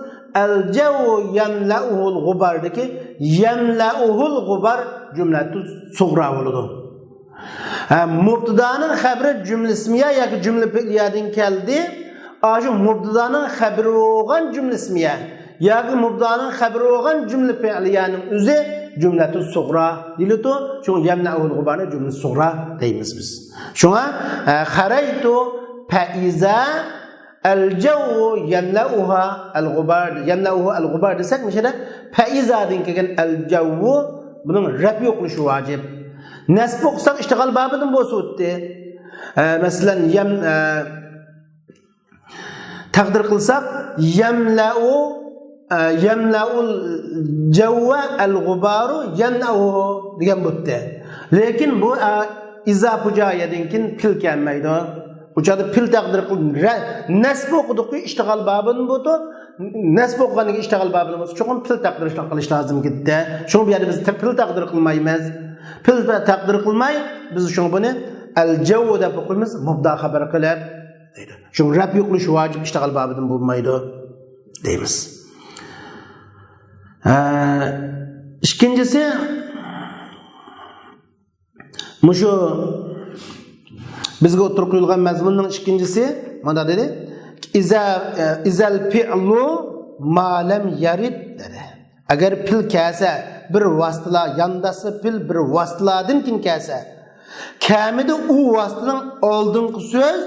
Al-javvu yamla'uhu al-ghubardagi yamla'uhu al-ghubar jumlatul sughra bo'ladi. Mubtadaning xabari jumla ismiya yoki jumla fi'liyadan keldi. Aşı mubtadaning xabari bo'lgan jumla ismiya yoki mubtadaning xabari bo'lgan jumla fi'liyaning o'zi jumlatul sughra deyiladi. Shunga yamna'uhu al-ghubarni jumla sughra deymiz biz. Shunga kharajtu fa'iza al-javvu yamla'uha al-ghubar desak, mishada fa'izadan kelgan al-javvu buning raf yo'qlishi vojib. Nasb o'qisak ishtigal babidan bo'lsa o'tdi. Masalan, taqdir qilsak yamla'ul javva al-ghubaru yamna'uhu degan bo'ldi. Lekin bu izofu joyadan keyin pil kelmaydi. Uçada pil taqdir qilib nasb o'qidik, ishtigal babidan bo'ldi. Nasb o'qiganiga ishtigal babidan bo'lsa, cho'qim pil taqdir qilish lozim ketdi. Shuni bu yerda biz pil taqdir qilmaymiz. Pil taqdir qilmay biz shuni buni al-javvu deb o'qiymiz, mubda xabar qilib deydi. Shuni rab yo'qlish vojib ishtigal babidan bo'lmaydi deymiz. İkincisi mushu bizga o'tirib qo'yilgan mazmunning ikincisi mana dedi. Izal fi'lu ma lam yarid dedi. Agar pil kelsa, bir vositalar yandasi pil bir vositalardan keyin kelsa, kamida u vositaning oldingi so'z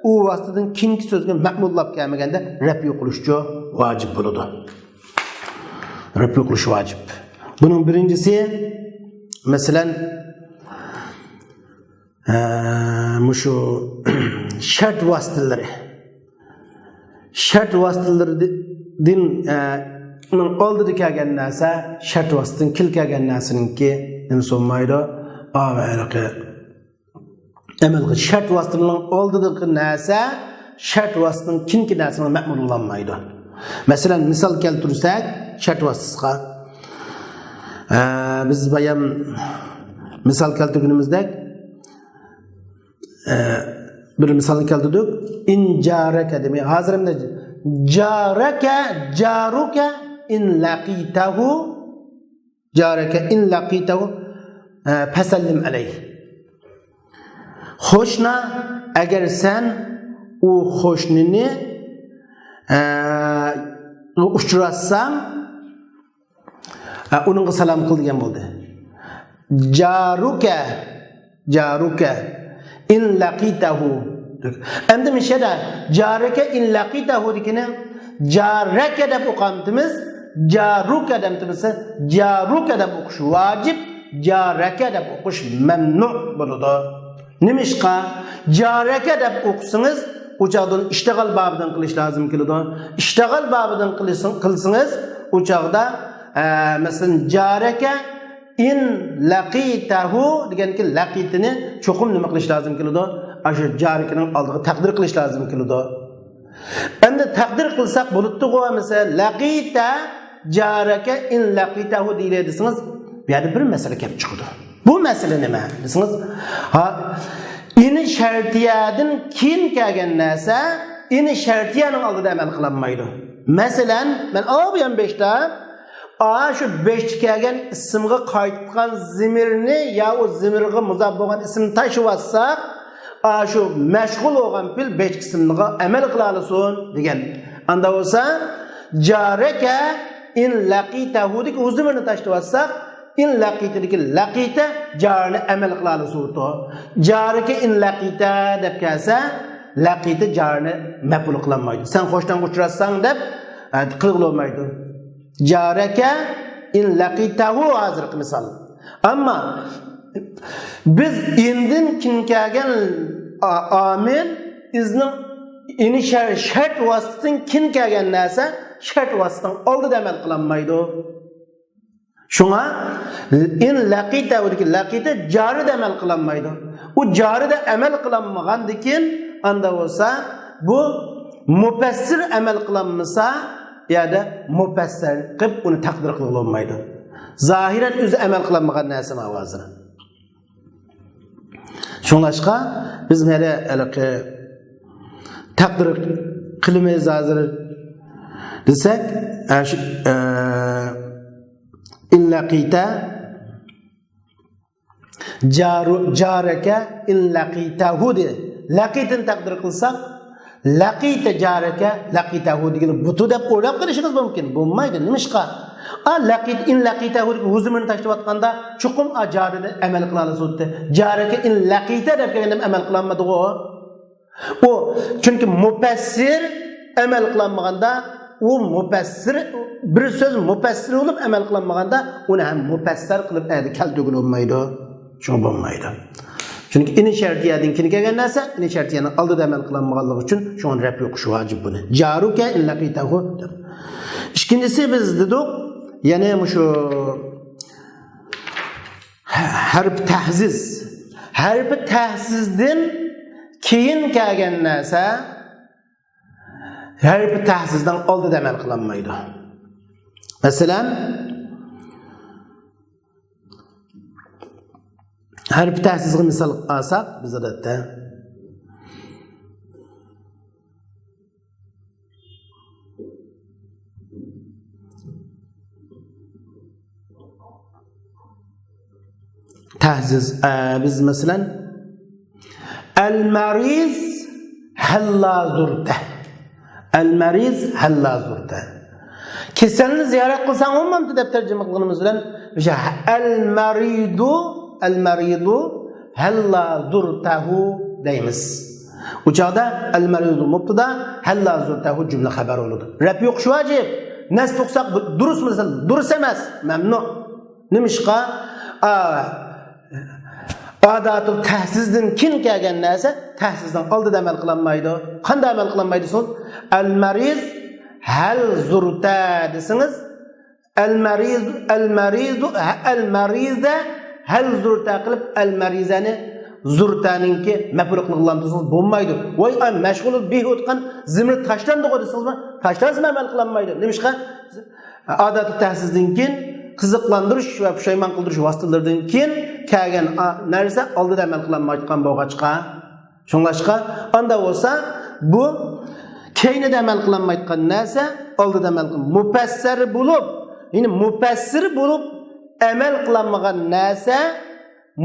u vositadan keyingi so'zga ma'mullab kelmaganda rab yo'qilishi vojib bo'ladi. Rab yo'qilishi vojib. Buning birinchisi masalan mushu shart vositalari. Shart vositalaridan oldida kelgan narsa shart vositadan kil kelgan narsaniki nima so'nmaydi. Amalga shart vositaning oldidagi narsa shart vositaning keyingi narsaga ma'mullanmaydi. Masalan, misol keltirsak, shart vositasiga biz bayan misol keltirganimizdek bir misolni keltirdik. In jaraka demek. Hozir ham jaruka in laqitahu fasallim alayh. Xo'shna agar sen u xo'shnini uchratsam uningga salom qil degan bo'ldi. Jaruka in laqitahu Endi mishada jaraka in laqitahu dikini jaraka deb o'qamtimiz, jaruka debimiz, jaruka deb o'qish vojib, jaraka deb o'qish mamnu bo'ladi. Nimishqa jaraka deb o'qisangiz, o'chaqdan ishtagal babidan qilish lozim keladi. Ishtagal babidan qilsangiz, o'chaqda masalan jaraka in laqitahu deganki laqitini cho'qim nima qilish lozim keladi? Ashu jarikaning oldiga taqdir qilish lozim keladi. Endi taqdir qilsak bo'libdi-ku, masalan laqita jaraka in laqitahu deyiladisingiz, bu yerda bir masala kelib chiqadi. Bu masala nima desangiz, ini shartiyadan keyin kelgan narsa ini shartiyaning oldida amal qilinmaydi. Masalan, men bu ham 5 ta shu 5 kelgan ismga qaytgan zimirni yo o zimirga muzof bo'lgan ismni tashib olsak, shu mashg'ul bo'lgan fil 5 qismga amal qila olsin degan. Anda bo'lsa jaraka in laqitahu dik o'zimizni tashib olsak, in laqitadagi laqita jarni amal qila olsin. Jaraka in laqita deb kelsa, laqita jarni maf'ul qilinmaydi. Sen xo'shdan uchratsang deb qilolmaydi. Jaraka in laqitahu hozirgi misol. Ammo biz indin kim kelgan amil izning ini shart vasitdan kim kelgan narsa shart vasitdan oldida amal qilinmaydi. Shunga in laqitahu deki laqita jarida amal qilinmaydi. U jarida amal qilinmagandan keyin anda bo'lsa bu mufassir amal qilinmasa ya da mufassir qilib uni taqdir qilib olmaydi. Zahiran o'zi amal qilinmagan narsa avozini. Shunlashqa biz mana taqdir qilmaymiz hozir desak, in laqita jaraka in laqitahu de laqitin taqdir qilsak, laqita jaraka laqitahu degani butu deb o'ylab qilishingiz mumkin. Bo'lmaydi. Nimishqa? Laqit in laqitahu o'zimni tashlab atganda chuqum ajarini amal qila oladi. Jaraka in laqita deb kelganda amal qilinmadi-ku. O chunki mufassir amal qilinmaganda, u mufassir bir so'z mufassir bo'lib amal qilinmaganda, uni ham mufassir qilib keltirib olmaydi. Shunga bo'lmaydi. Chunki ini shartiyadan keyin kelgan narsa, ini shartiyaning oldida amal qilinmaganligi uchun shuni raf o'qish vojib buni. Jaruka in laqitahu. Ikkinchisi biz dedik, ya'ni shu harf tahziz. Harf tahzizdan keyin kelgan narsa harf tahzizdan oldida amal qilinmaydi. Masalan, harf tahzizga misol olsak, biz odatda tahziz biz masalan al-mariz halla zurta. Al-mariz halla zurta. Keselni ziyorat qilsang bo'lmamdi deb tarjima qilganimiz bilan o'sha al-maridu halla zurtahu deymiz. U chaqda al-maridu mubtada, halla zurtahu jumla xabar bo'ladi. Rab yo'qish vojib. Nasb o'qsak durust misal, durust emas, mamnu. Nimishqa adatul tahsizdan keyin kelgan narsa tahsizdan oldida amal qilinmaydi. Qanday amal qilinmaydi so'z? Al-mariz hal zurta desangiz, al-mariza hal zurta qilib al-marizani zurtaninki maf'ul qilgansiz bo'lmaydi. Voy mashg'ul bihi o'tgan zimni tashlandi desangiz, tashlansam amal qilinmaydi. Nimishqa adatul tahsizdan keyin qiziqlantirish va pushaymon qildirish vositalaridan keyin kelgan narsa oldida amal qilinmayotgan bo'lg'achqa, shunlashqa anda bo'lsa bu keynida amal qilinmayotgan narsa oldida amal qilin. Mufassir bo'lib, ya'ni mufassir bo'lib amal qilinmagan narsa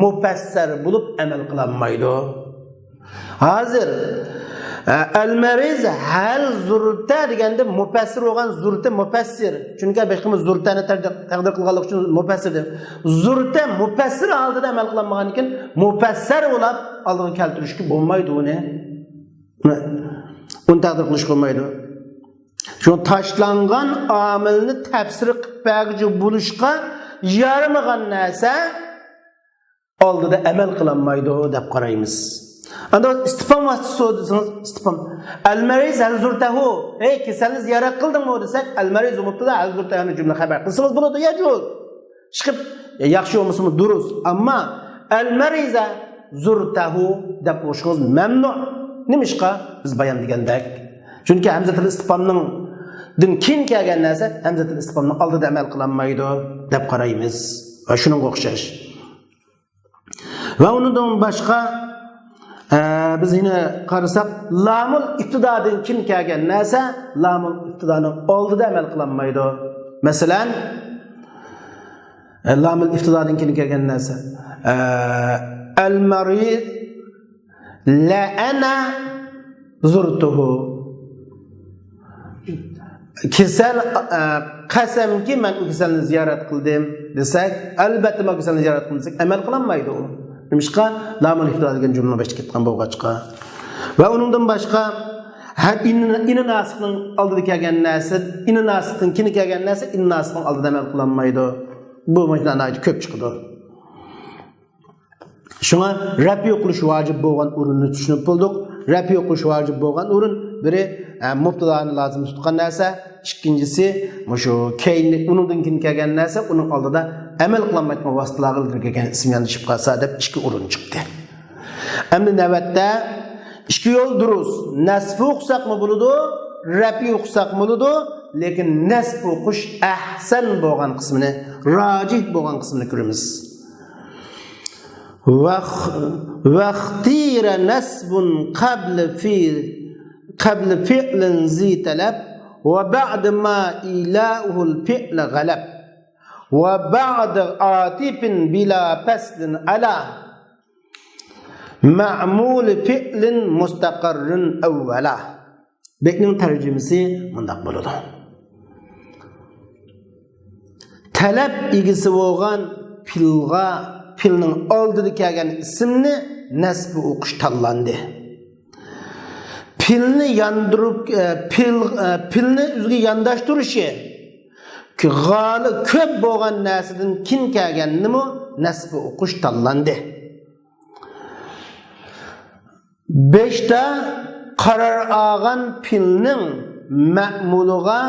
mufassir bo'lib amal qilinmaydi. Hozir al-mariz hal zurta deganda mufassir bo'lgan zurta mufassir. Chunki boshqamiz zurtani taqdir qilganlik uchun mufassir deb. Zurta mufassir oldida amal qilinmagan ekan, mufassir bo'lib oldiga keltirishga bo'lmaydi uni. Onu taqdir qilish bo'lmaydi. Şu taşlangan amilni tafsir qilib berguchi bo'lishga yaramagan narsa oldida amal qilinmaydi deb qaraymiz. Anda istifhom vasitasi so'rasangiz, istifhom al-mariz hal zurtahu, ey kasalni ziyorat qildingmi desak, al-mariz mubtada hal zurtahu jumla xabar qilsangiz bo'ladi, yajuz. Chiqib yaxshi bo'lmasmi durust, ammo al-mariza zurtahu deb qo'shishimiz mamnu. Nimishqa biz bayon degandek. Chunki hamzatul istifhomning din keyin kelgan narsa hamzatul istifhomning oldida amal qilinmaydi deb qaraymiz. Va shunga o'xshash. Va undan boshqa biz yine qarasak lamul ibtidodan kim kelgan narsa lamul ibtidoning oldida amal qilinmaydi. Masalan, lamul ibtidodan kim kelgan narsa al-marid la ana zurtuhu. Kesal qasamki men u kasalni ziyorat qildim desak, albatta men kasalni ziyorat qildim desak amal qilinmaydi u. Nimishqa lamul ibtido degan jumla boshqa ketgan bo'lg'achqa. Va uningdan boshqa inna nasixning oldida kelgan narsa, inna nasixning kini kelgan narsa inna nasixning oldida amal qilinmaydi. Bu ma'noda ko'p chiqadi. Shunga rafi o'qish vojib bo'lgan o'rinni tushunib bo'ldik. Rafi o'qish vojib bo'lgan o'rin biri mubtadoni lozim tutgan narsa, ikkinchisi shu keyinli uningdan keyin kelgan narsa, uning oldida amal qilinmaydigan vositalarga kelgan ism yondashib qolsa deb ikki o'rin chiqdi. Endi navbatda ikki yo'l durust. Nasb o'qisaqmi bo'ladi, rafi o'qisaqmi bo'ladi, lekin nasb o'qish ahsan bo'lgan qismini, rojih bo'lgan qismini ko'ramiz. واختير نسب قبل فعل ذي طلب وبعد ما إيلاؤه الفعل غلب وبعد عاطف بلا فصل على معمول فعل مستقر أولا. Bekning tarjimasi mundaq bo'ladi. Talab egisi bo'lgan filning oldida kelgan ismni nasb o'qish tanlandi. Filni yondirib filni o'ziga yondashtirishi g'olib ko'p bo'lgan narsadan kin kelganini nasb o'qish tanlandi. 5ta qaror olgan filning ma'muliga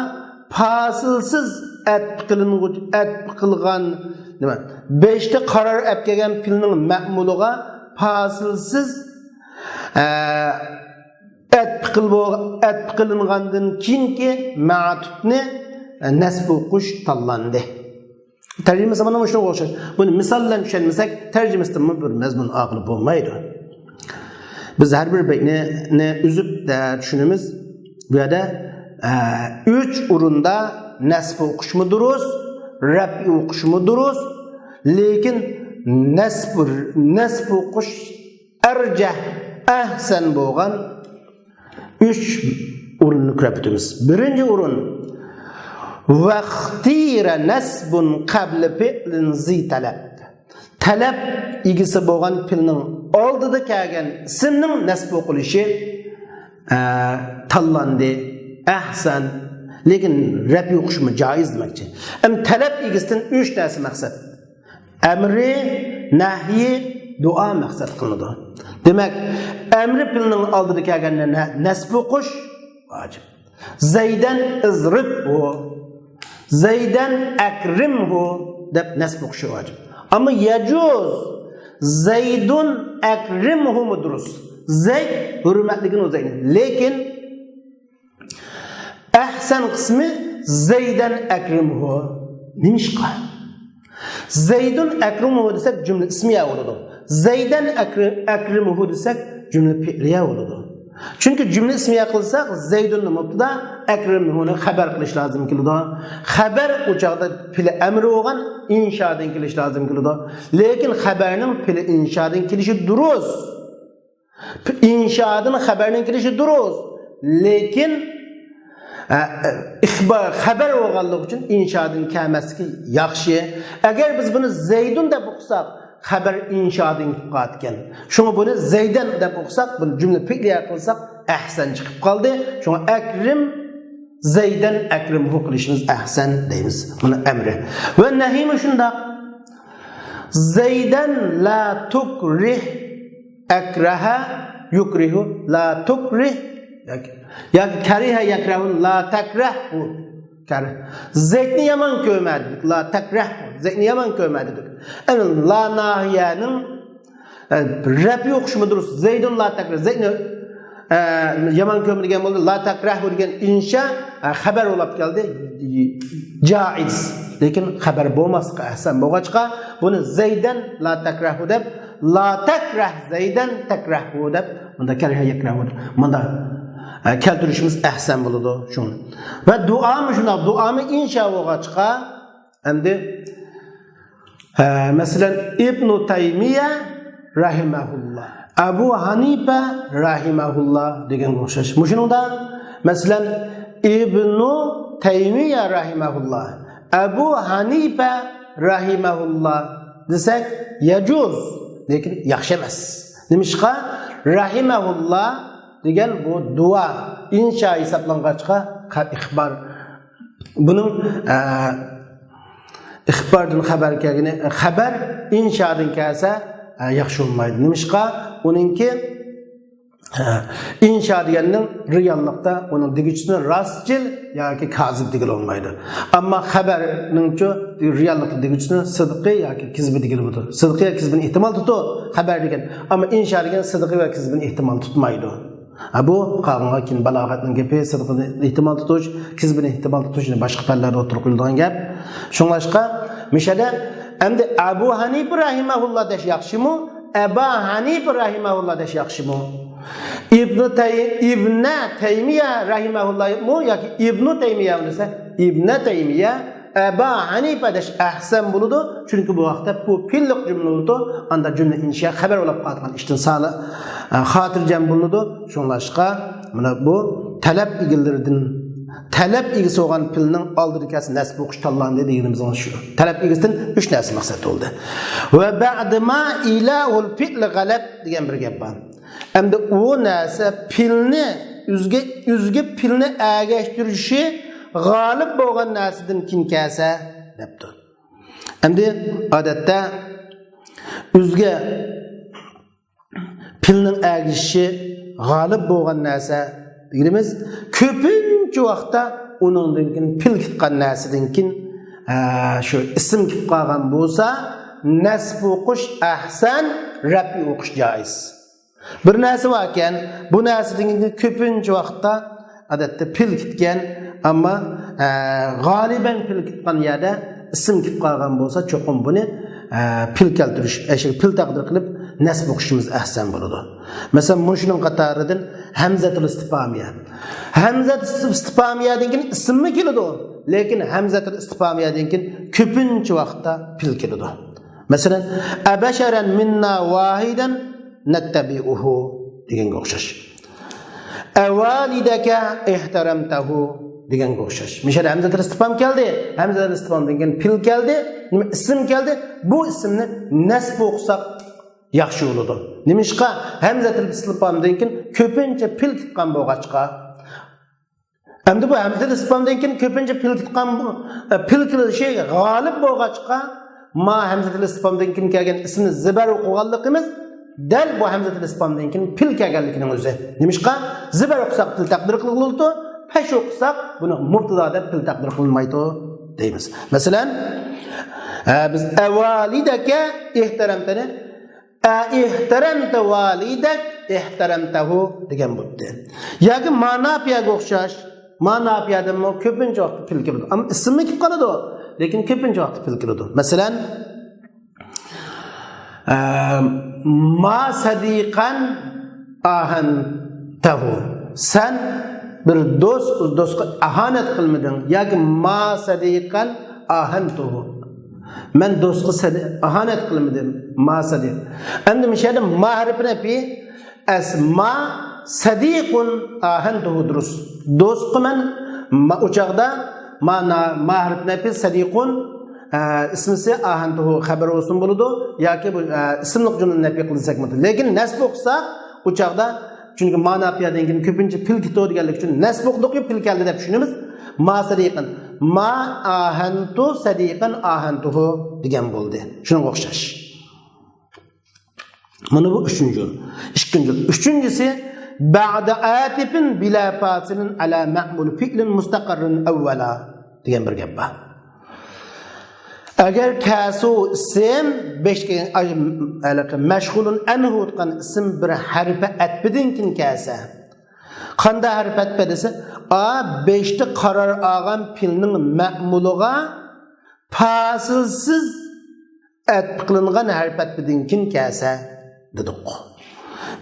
fasilsiz qilgan nima? 5ta qaror olib kelgan filning ma'muliga fasilsiz qilingandan keyingi ma'tufni nasb o'qish tanlandi. Tarjimasi mana shunga o'xshash. Buni misol bilan tushunmasak, tarjimasidan bir mazmun aqli bo'lmaydi. Biz har bir baytni uzib tushunamiz. Bu yerda 3 o'rinda nasb o'qishmi durust, rab o'qishmi durust, lekin nasb o'qish arjah ahsan bo'lgan 3 o'rinni ko'rib o'tamiz. Birinchi o'rin vaqtira nasbun qabla fi'lin zi talab. Talab egisi bo'lgan filning oldida kelgan ismning nasb o'qilishi tanlandi, ahsan. Lekin rafi o'qishmi joiz demakchi. Talab egisidan 3 narsa maqsad. Amri, nahyi, duo maqsad qilinadi. Demak, amri filning oldida kelganni nasb o'qish vojib. Zaydan izribhu, Zaydan akrimhu deb nasb o'qish vojib. Ama yacuz Zaydun akrimhu mudrus. Zayd hürmetligini uzayın. Lekin ahsan kısmı Zaydan akrimhu. Nimişka? Zaydun akrimhu desek cümle ismiye olurdu. Zaydan akrimhu desek cümle fi'liye olurdu. Çünkü cümle ismiye kılsak Zaydun'un mubtada akrimhu'nu haber kılış lazım kilidi. Haber uçakta fili emri olan inşadan kiliş lazım kilidi. Lekin haberinin fili inşadan kilişi duruz. İnşadan haberinin kilişi duruz. Lekin haber olganlık için inşadan kelmesi ki yaxşı. Eğer biz bunu Zaydun da okusak, xabar inshodan qolgan. Shunga buni Zaydan deb o'qisak, buni jumla fi'liya qilsak, ahsan chiqib qoldi. Shunga akrim Zaydan akrimhu qilishimiz ahsan deymiz. Buni amri. Va nahimi shunda Zaydan la tukrih akraha yukrihu la tukrih yoki kariha yakrahu la takrahu. Zekni yaman ko'madi, la takrah, zekni yaman ko'madi. Ana la nahiyaning rabi o'qishmi durust. Zaydun la takrah, zekni yaman ko'madi degan bo'ldi. La takrah degan insha xabar bo'lib keldi. Jaiz. Lekin xabar bo'lmasqa ahsan bo'lg'achqa buni Zaydan la takrahu deb, la takrah Zaydan takrahu deb bunda kariha yakrahu. Bunda keltirishimiz ahsan bo'ladi shuni. Va duomi shuna, duomi insha bo'lg'achqa endi masalan Ibn Taymiya rahimahulloh, Abu Hanifa rahimahulloh degan o'xshash. Shuningdan masalan Ibn Taymiya rahimahulloh, Abu Hanifa rahimahulloh desak yajuz, lekin yaxshi emas. Nimishqa rahimahulloh degan bu dua insha hisoblangachqa ixbar. Buning ixbardan xabar kelgani, xabar inshadan kelsa yaxshi bo'lmaydi. Nimishqa uningki insha deganning reallikda uning digichisini rostchil yoki kozib degil olmaydi. Ammo xabarningchi reallikda digichisini sidqi yoki kizbi degil bo'ladi. Sidqi yoki kizbini ehtimol tutu xabar degan. Ammo insha degan sidqi va kizbini ehtimol tutmaydi. Bu qavmga kin balog'atning gapi, sidqini ehtimol tutush, kizbini ehtimol tutishni boshqa fanlarda o'tirib qo'yilgan gap. Shunglashqa mishada endi Abu Hanifa rahimahulloh desh yaxshimi? Abu Hanifa rahimahulloh desh yaxshimi? Ibn Taymiya rahimahulloh mu yoki Ibn Taymiya desa, Ibn Taymiya Abu Hanifa desh ahsan bo'ladi. Chunki bu vaqtda bu filliq jumla bo'ldi. Anda jumla insha xabar bo'lib qolgan ishdan sali xotirjam bo'ladi. Shunlashqa mana bu talab egillaridan talab egisi bo'lgan filning oldidagi nasb o'qish tanlandi deganimiz shu. Talab egisidan 3 narsa maqsad bo'ldi. Va ba'da ma ilahul fi'l g'alab degan bir gap bor. Endi u narsa filni o'zga filni ag'ashtirishi g'olib bo'lgan narsadan kim kelsa debdi. Endi odatda o'zga filning ag'ishishi g'olib bo'lgan narsa deganimiz ko'pincha vaqtda uningdan keyin fil ketgan narsadan keyin shu ism kelib qolgan bo'lsa nasb o'qish ahsan, rafi o'qish joiz. Bir narsa bor ekan, bu narsadan keyin ko'pincha vaqtda odatda fil ketgan, ammo g'oliban fil ketgan yerda ism kelib qolgan bo'lsa cho'qim buni fil keltirish, fil taqdir qilib nasb o'qishimiz ahsan bo'ladi. Masalan, mushuning qatoridan hamzatul istifamiya. Hamzatul istifamiyadan keyin ismmi keladi, lekin hamzatul istifamiyadan keyin ko'pincha vaqtda fil keladi. Masalan, abasharan minna wahidan nattabi'uhu deganga o'xshash. Avalidaka ihtaramtahu deganga o'xshash. Mishada hamzatul istifhom keldi, hamzatul istifhomdan keyin fil keldi, ism keldi. Bu ismni nasb o'qisak yaxshi bo'ladi. Nimishqa hamzatul istifhomdan keyin ko'pincha fil ketgan bo'lg'achqa. Endi bu hamzatul istifhomdan keyin ko'pincha fil ketgan fil kilishi g'olib bo'lg'achqa, ma hamzatul istifhomdan keyin kelgan ismni zibar o'qiganligimiz dal bu hamzatul istifhomdan keyin fil kelganligining o'zi. Nimishqa zibar o'qisak fil taqdir qilinadi, pesh o'qisak buni mubtada deb fil taqdir qilinmaydi deymiz. Masalan, biz avalidaka ihtaramtani ihtaramta validak ihtaramtahu degan bo'ldi. Yoki ma'nafiyaga o'xshash, ma'nafiyadan ko'pincha vaqt fil keladi. Ammo ismi kelib qoladi, lekin ko'pincha vaqt fil keladi. Masalan, ma sadiqan ahantahu. Sen bir do'stga ahanat qilmading yoki ma sadiqan ahantuhu. Men do'stga ahanat qilmadim, ma sadiq. Endi mishada ma harfini fi asma sadiqun ahantuhu durust. Do'stga men o'chaqda ma harfini fi sadiqun ismisi ahantuhu xabar olsun buludu yoki bu ismliq jumlani nafiy qilsak bo'ladi. Lekin nasb o'qisa u chaqda chunki ma'no piyadan keyin ko'pincha pil kito deganlik uchun nasb o'qidik pil keldi deb tushunamiz. Ma sadiqan ma ahantu sadiqan ahantuhu degan bo'ldi. Shunga o'xshash. Mana bu üçüncü. Üçüncüsü ba'da atifin bila fasilin ala ma'mul fi'lin mustaqarrin evvela degan bir gap bor. Agar kasu isim mashg'ulun anhu degan ism bir harfi atbidin kin kasa. Qanday harf atbi desa, a 5'te qarar olgan filning ma'muliga fasilsiz atbi qilingan harf atbidin kin kasa dedik.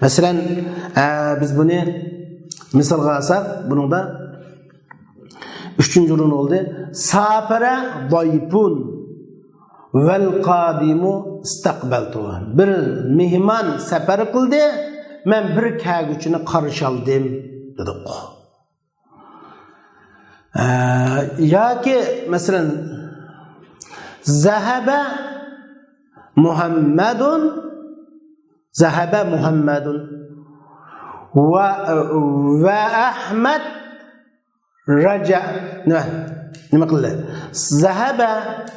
Mesela biz bunu misalga alsak, bunun da 3. ürün oldu. Safara dayfun vel qadimu istaqbaltu. Bir mehman safar qildi, men bir kagüchini qarshi oldim dedik. Yoki mesela zahaba Muhammadun Zahaba Muhammadun ve Ahmed raja nima qildi? Zahaba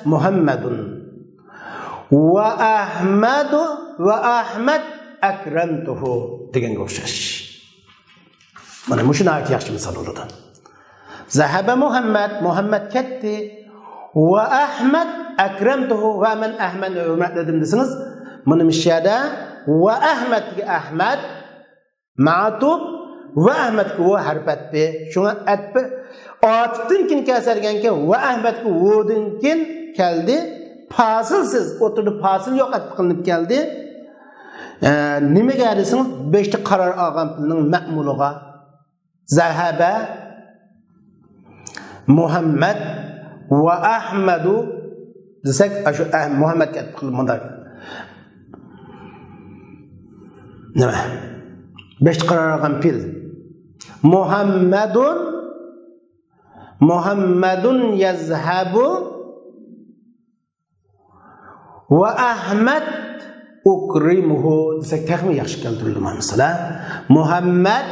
Muhammadun ve Ahmed akramtuhu deganga o'xshash. Mana mushuni yaxshi misol bo'ladi. Zahaba Muhammad ketdi ve Ahmed akramtuhu ve men Ahmed hurmat dedim desiniz. Mana mishada ve Ahmed ma'tub ve Ahmed ve harfatbi şuna atbi atıptın kin kesergenke ve Ahmed vu'dun kin keldi fasilsiz oturdu fasil yok atbi qilinib keldi nima dersiniz 5'te qarar olgan filning ma'muliga zahaba Muhammad ve Ahmedu desak shu Muhammad atbi qilinmadi. Nima? 5 qarar olgan fil. Muhammadun yazhabu ve Ahmed ukrimuhu desak taxmin yaxshi keltirildi mesela. Muhammad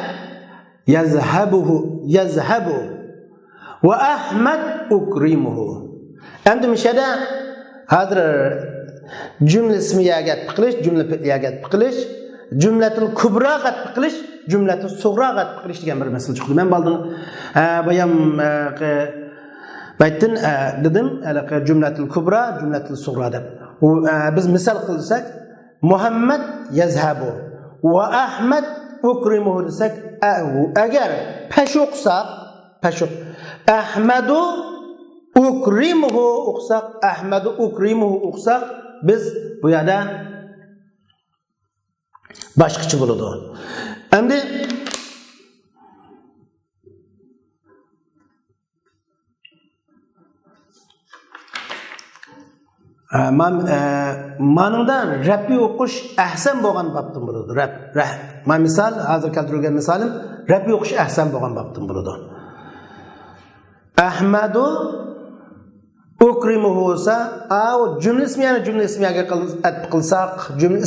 yazhabu ve Ahmed ukrimuhu. Endi mishada hozir jumla ismiyaga qilish, jumla fi'liyaga qilish cümletul kubra qatbi qilish, cümletul sughra qatbi qilish degan bir masala chiqdi. Men baldin bayam baytdan dedim, cümletul kubra, cümletul sughra deb. Biz misal qilsak, Muhammad yazhabu ve Ahmed ukrimuhu desak, agar pesh o'qsak, Ahmedu ukrimuhu o'qsak, Ahmedu ukrimuhu o'qsak, biz bu yerda boshqacha bo'ladi. Endi manada rapni o'qish ahsan bo'lgan babdan bo'ladi. Rap. Men misol, hozir keltirilgan misolim rapni o'qish ahsan bo'lgan babdan bo'ladi. Ahmadu ukrimuhu sa cümle ismiyaga atbi qilsak, cümle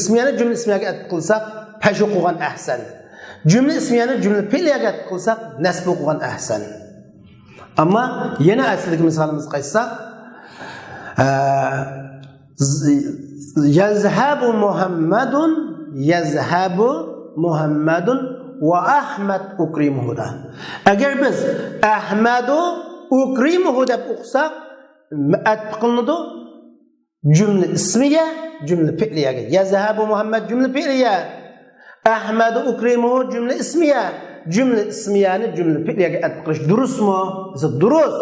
ismiyaga atbi qilsak pesh o'qigan ahsan. Cümle fe'liyaga atbi qilsak nasb o'qigan ahsan. Ammo yana aslidagi misolimiz qaytsak, yazhabu Muhammadun ve Ahmed ukrimuhu da. Agar biz Ahmedu ukrimuhu deb o'qisak atbi qilinadi cümle ismiga, cümle fi'liyaga. Yazhabu Muhammad cümle fi'liya, Ahmad ukrimuhu cümle ismiya, cümle ismiyani cümle fi'liyaga atbi qilish durustmi? Durust.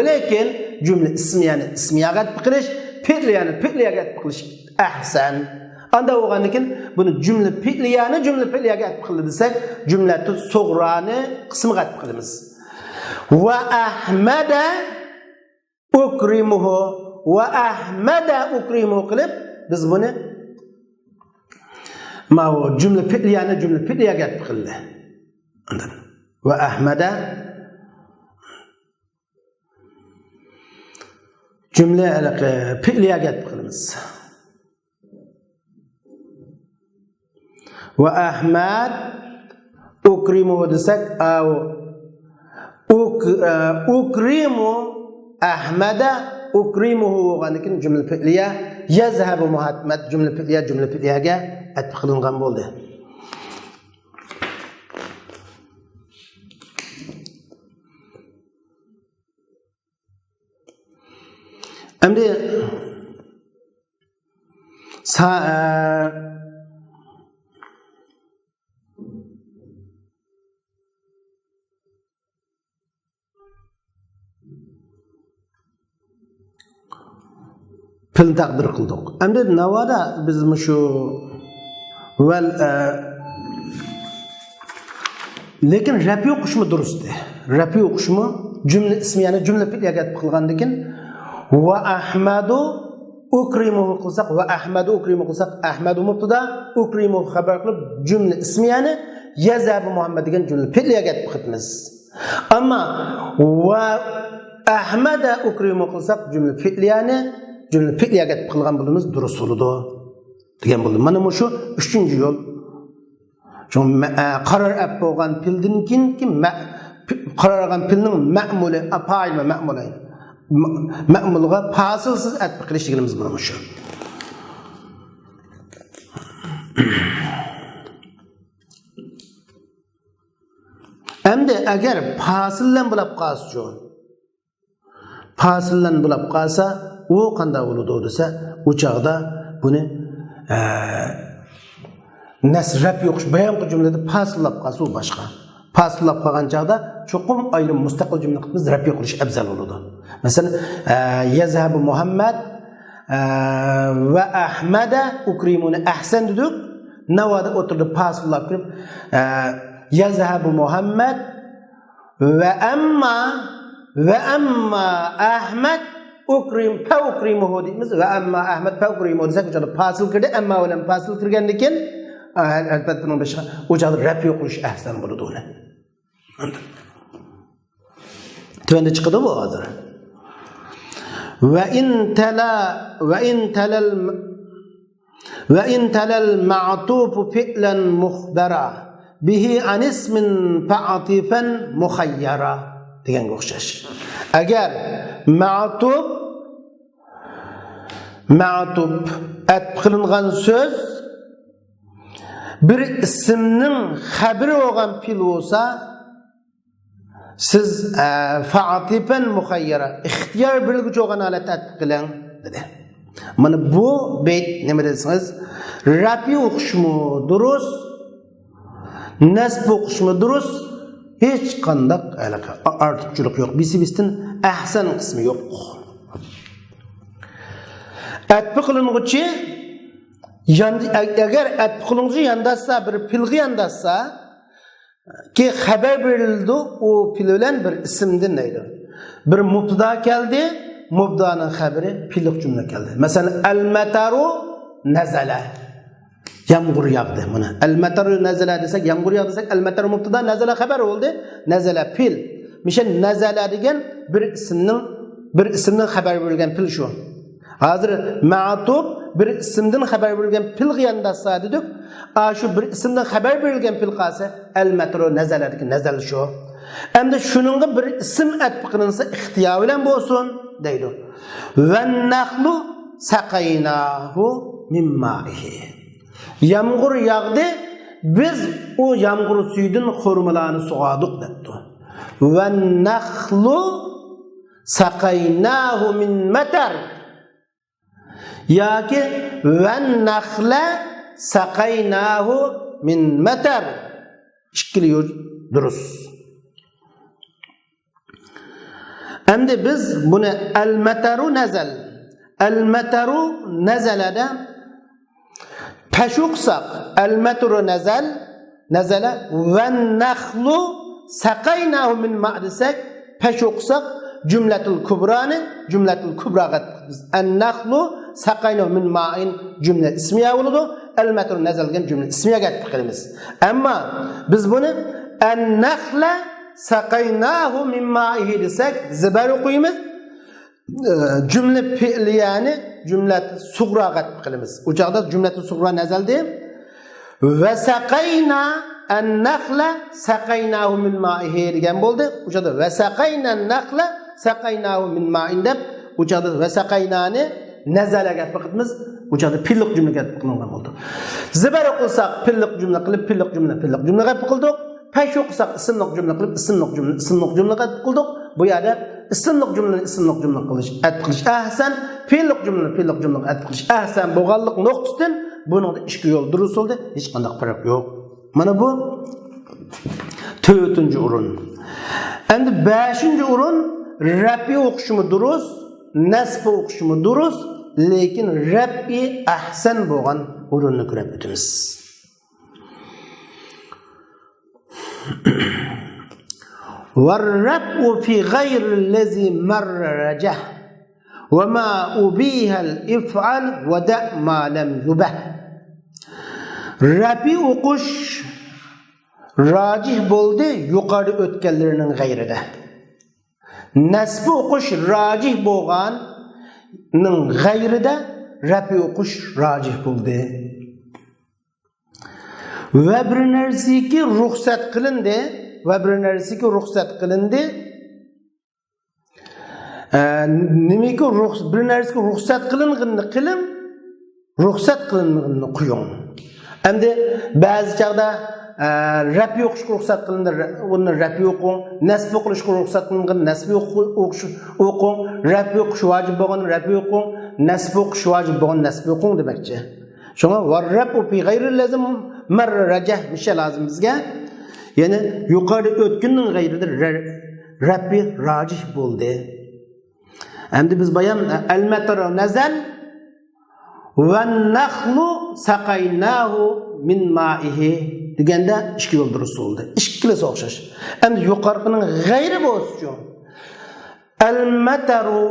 Lekin cümle ismiyani ismiyaga atbi qilish, fi'liyani fi'liyaga atbi qilish ahsan. Anda o'g'andikin buni cümle fi'liyaga atbi qildi desak, cümletu sug'rani qismiga atbi qilamiz. Va Ahmada ukrimuhu ve Ahmeda ukrimuhu qilib biz buni ma'u cümle fi'liyaga atbi qildi. Ve Ahmeda cümle fi'liye qilamiz. Ve Ahmed ukrimu desek ukrimu Ahmeda ukrimuhu bo'lgandan jumla fi'liye yazhabu Muhammad jumla fi'liyega atf qilingan bo'ldi. Endi pil taqdir qildik. Endi navada biz shu lekin rafi o'qishmi durustdi. Rafi o'qishmi jumla ismiyani jumla fi'liga qilgandan keyin va Ahmadu ukrimuhu qilsak va Ahmadu ukrimu qilsak Ahmadu mubtada ukrimu xabar qilib jumla ismiyani yazabu Muhammad degan jumla fi'liga qilamiz. Ammo va Ahmada ukrimu qilsak jumla fi'liyani cümle fi'liye qilgan bo'limiz durust bo'ladi degan bo'ldi. Mana shu 3-yo'l. Shu qarar ap bo'lgan fildan keyin qarargan filning ma'muli fa'il va ma'mulay. Ma'mulga fasilsiz atb qilish deganimiz bu shu. Endi agar fasillan bo'lib qolsa, fasillan bo'lib qolsa o qanday bo'ladi desa, o chaqda buni nasrab yo'q bayonqi jumlada fasillab qolsa u boshqa. Fasillab qolgan chaqda cho'qim ayrim mustaqil jumla qilib rab yo'qlish afzal bo'ladi. Masalan, yazhabu Muhammad va Ahmada ukrimuni ahsan dedik. Navada o'tirdi fasillab qilib yazhabu Muhammad va amma Ahmad ukrimuhu deymiz va amma Ahmad ukrimuhu desak o'chada fasil kirdi, amma bilan fasil kirgandan keyin albatta buni boshqa o'chada rab yo'qlish ahsan bo'ladi uni. Tuvanda chiqadi bu hozir. Va in talal ma'tuf fi'lan mukhbara bihi an ismin fa'atifan mukhayyara deganga o'xshash. Agar ma'tuf atf qilingan so'z bir ismning xabari bo'lgan fil bo'lsa, siz fa'atifan mukhayyara ixtiyor bilguchi bo'lgan holatda atf qiling dedi. Mana bu beyt nima desangiz, rafi o'qishmi durust, nasb o'qishmi durust, hech qanday ortiqchilik yo'q. Bisibistin ahsan qismi yo'q. Atf qilinguchi agar atf qilinguchi yandasa bir filga yandasa ki xabar berildi o fil bilan bir ismdan deydi. Bir mubtada keldi, mubdaning xabari fillik jumla keldi. Masalan, al-mataru nazala. Yağmur yağdı buna. El-mataru nazala desek, yağmur yağdı desek, el-mataru mubtada, nazala xabar oldu. Nazala fil. Mişen nazala degan bir ismdan xabar berilgan fil şu. Hazır ma'tuf bir ismdan xabar berilgan fil yandasa dedik. Şu bir ismdan xabar berilgan fil qasi el-mataru nazala degan nazal şu. Endi shuningga bir ism atf qilinsa ixtiyor bilan bo'lsin deydi. Van-nakhlu saqaynahu min ma'ihi. Yağmur yağdı, biz o yağmur suyunun xurmalarını suğadık dedi. Van-nakhlu saqaynahu min matar. Yaki van-nakhla saqaynahu min matar. İkili durust. Endi biz bunu el-mataru nazal. El-mataru nazalada peşuqsaq el-mataru nazala ve-nakhlu saqaynahu min ma'disek peşuqsaq cümletul kubraga biz en-nakhlu saqaynahu min ma'in cümle ismiye oludu. El-mataru nazalgan cümle ismiye qilamiz. Ama biz bunu en-nakhla saqaynahu min ma'ihi desek zibar o'qiymiz. cümle fi'liyani cümlet sugra qatib qilamiz. O chaqda cümleti sugra nazaldi. Ve saqayna an-nakhla saqaynahu min ma'ihi degan bo'ldi. O chaqda ve saqayna an-nakhla saqaynahu min ma'in deb o chaqda ve saqaynani nazala qatib qilamiz. O chaqda pilliq cümle qatib qilingan bo'ldi. Zibara qilsak pilliq cümle qilib pilliq cümle qatib qildik. Peş okusak isimlik cümle qilib isimlik cümle qatib qildik. Bu yerda isimlik cümle qilish, atf qilish ahsan, fe'llik cümle atf qilish ahsan bo'lganlik nuqtasidan buningda ikki yo'l durust bo'ldi, hech qanday farq yo'q. Mana bu 4-o'rin. Endi 5-o'rin rafi o'qishimi durust, nasbi o'qishimi durust, lekin rafi ahsan bo'lgan o'rinni ko'rib o'tamiz. والرفع في غير الذي مر رجه وما أبيه الإفعال ودع ما لم يبه. رفع o'qish rajih bo'ldi yuqori o'tganlarning g'ayrida. Nasbi o'qish rajih bo'lganning g'ayrida rafi o'qish rajih bo'ldi. Va bir narsaga ruxsat qilindi. Nimaga bir narsaga ruxsat qilinganini qilib, ruxsat qilinganini qo'ying. Endi ba'zi chaqda rafi o'qishga ruxsat qilindi, uni rafi o'qing, nasb o'qishga ruxsat qilingan nasb o'qing, rafi o'qish vojib bo'lgan rafi o'qing, nasb o'qish vojib bo'lgan nasb o'qing demakchi. Shunga varrafu fi g'ayril lazim marra rajah misha lazim bizga. Yani yuqori o'tkinning g'ayrida rafi rajih bo'ldi. Endi biz bayan al-matar nazal va nakhlu saqaynahu min ma'ihi deganda ikki yo'l durust bo'ldi. Ikkilasi o'xshash. Endi yuqorining g'ayri bo'lsa-chi al-mataru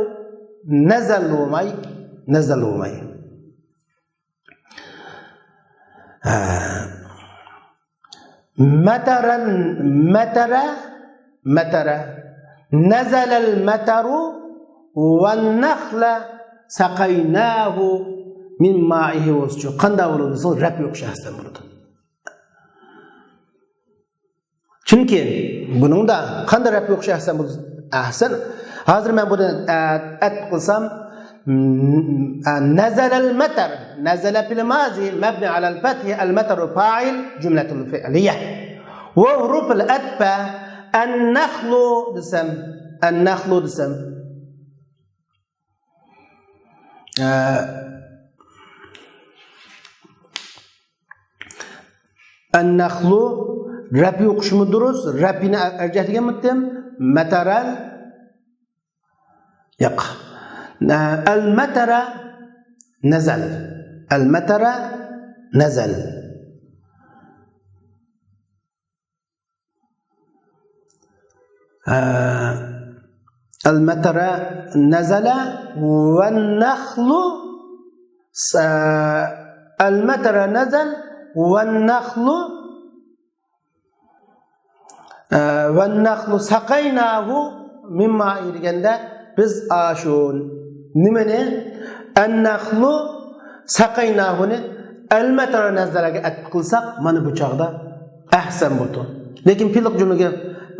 nazal bo'lmay. متر نزل المتر والنخل سقيناه من مائه وسجو qanday bo'ladi desa rafi o'qish ahsan bo'ladi. Chunki buningda qanday rafi o'qish ahsan bo'ladi? Ahsan. Hozir men buni atf qilsam نزل المطر نزل في الماضي مبني على الفتح المطر فاعل جملة فعلية وحروف الأتف النخل دسم النخل ربي يقشم الدروس ربينا أرجع تجمعتم مطرال يق المطر نزل المطر نزل والنخل المطر نزل والنخل سقيناه مما يرجعنا biz aşun nimene an-nakhlu saqaynahuni al-matara nazaraga atf qilsak mana bu chaqda ahsan bo'ldi. Lekin filq jumlaga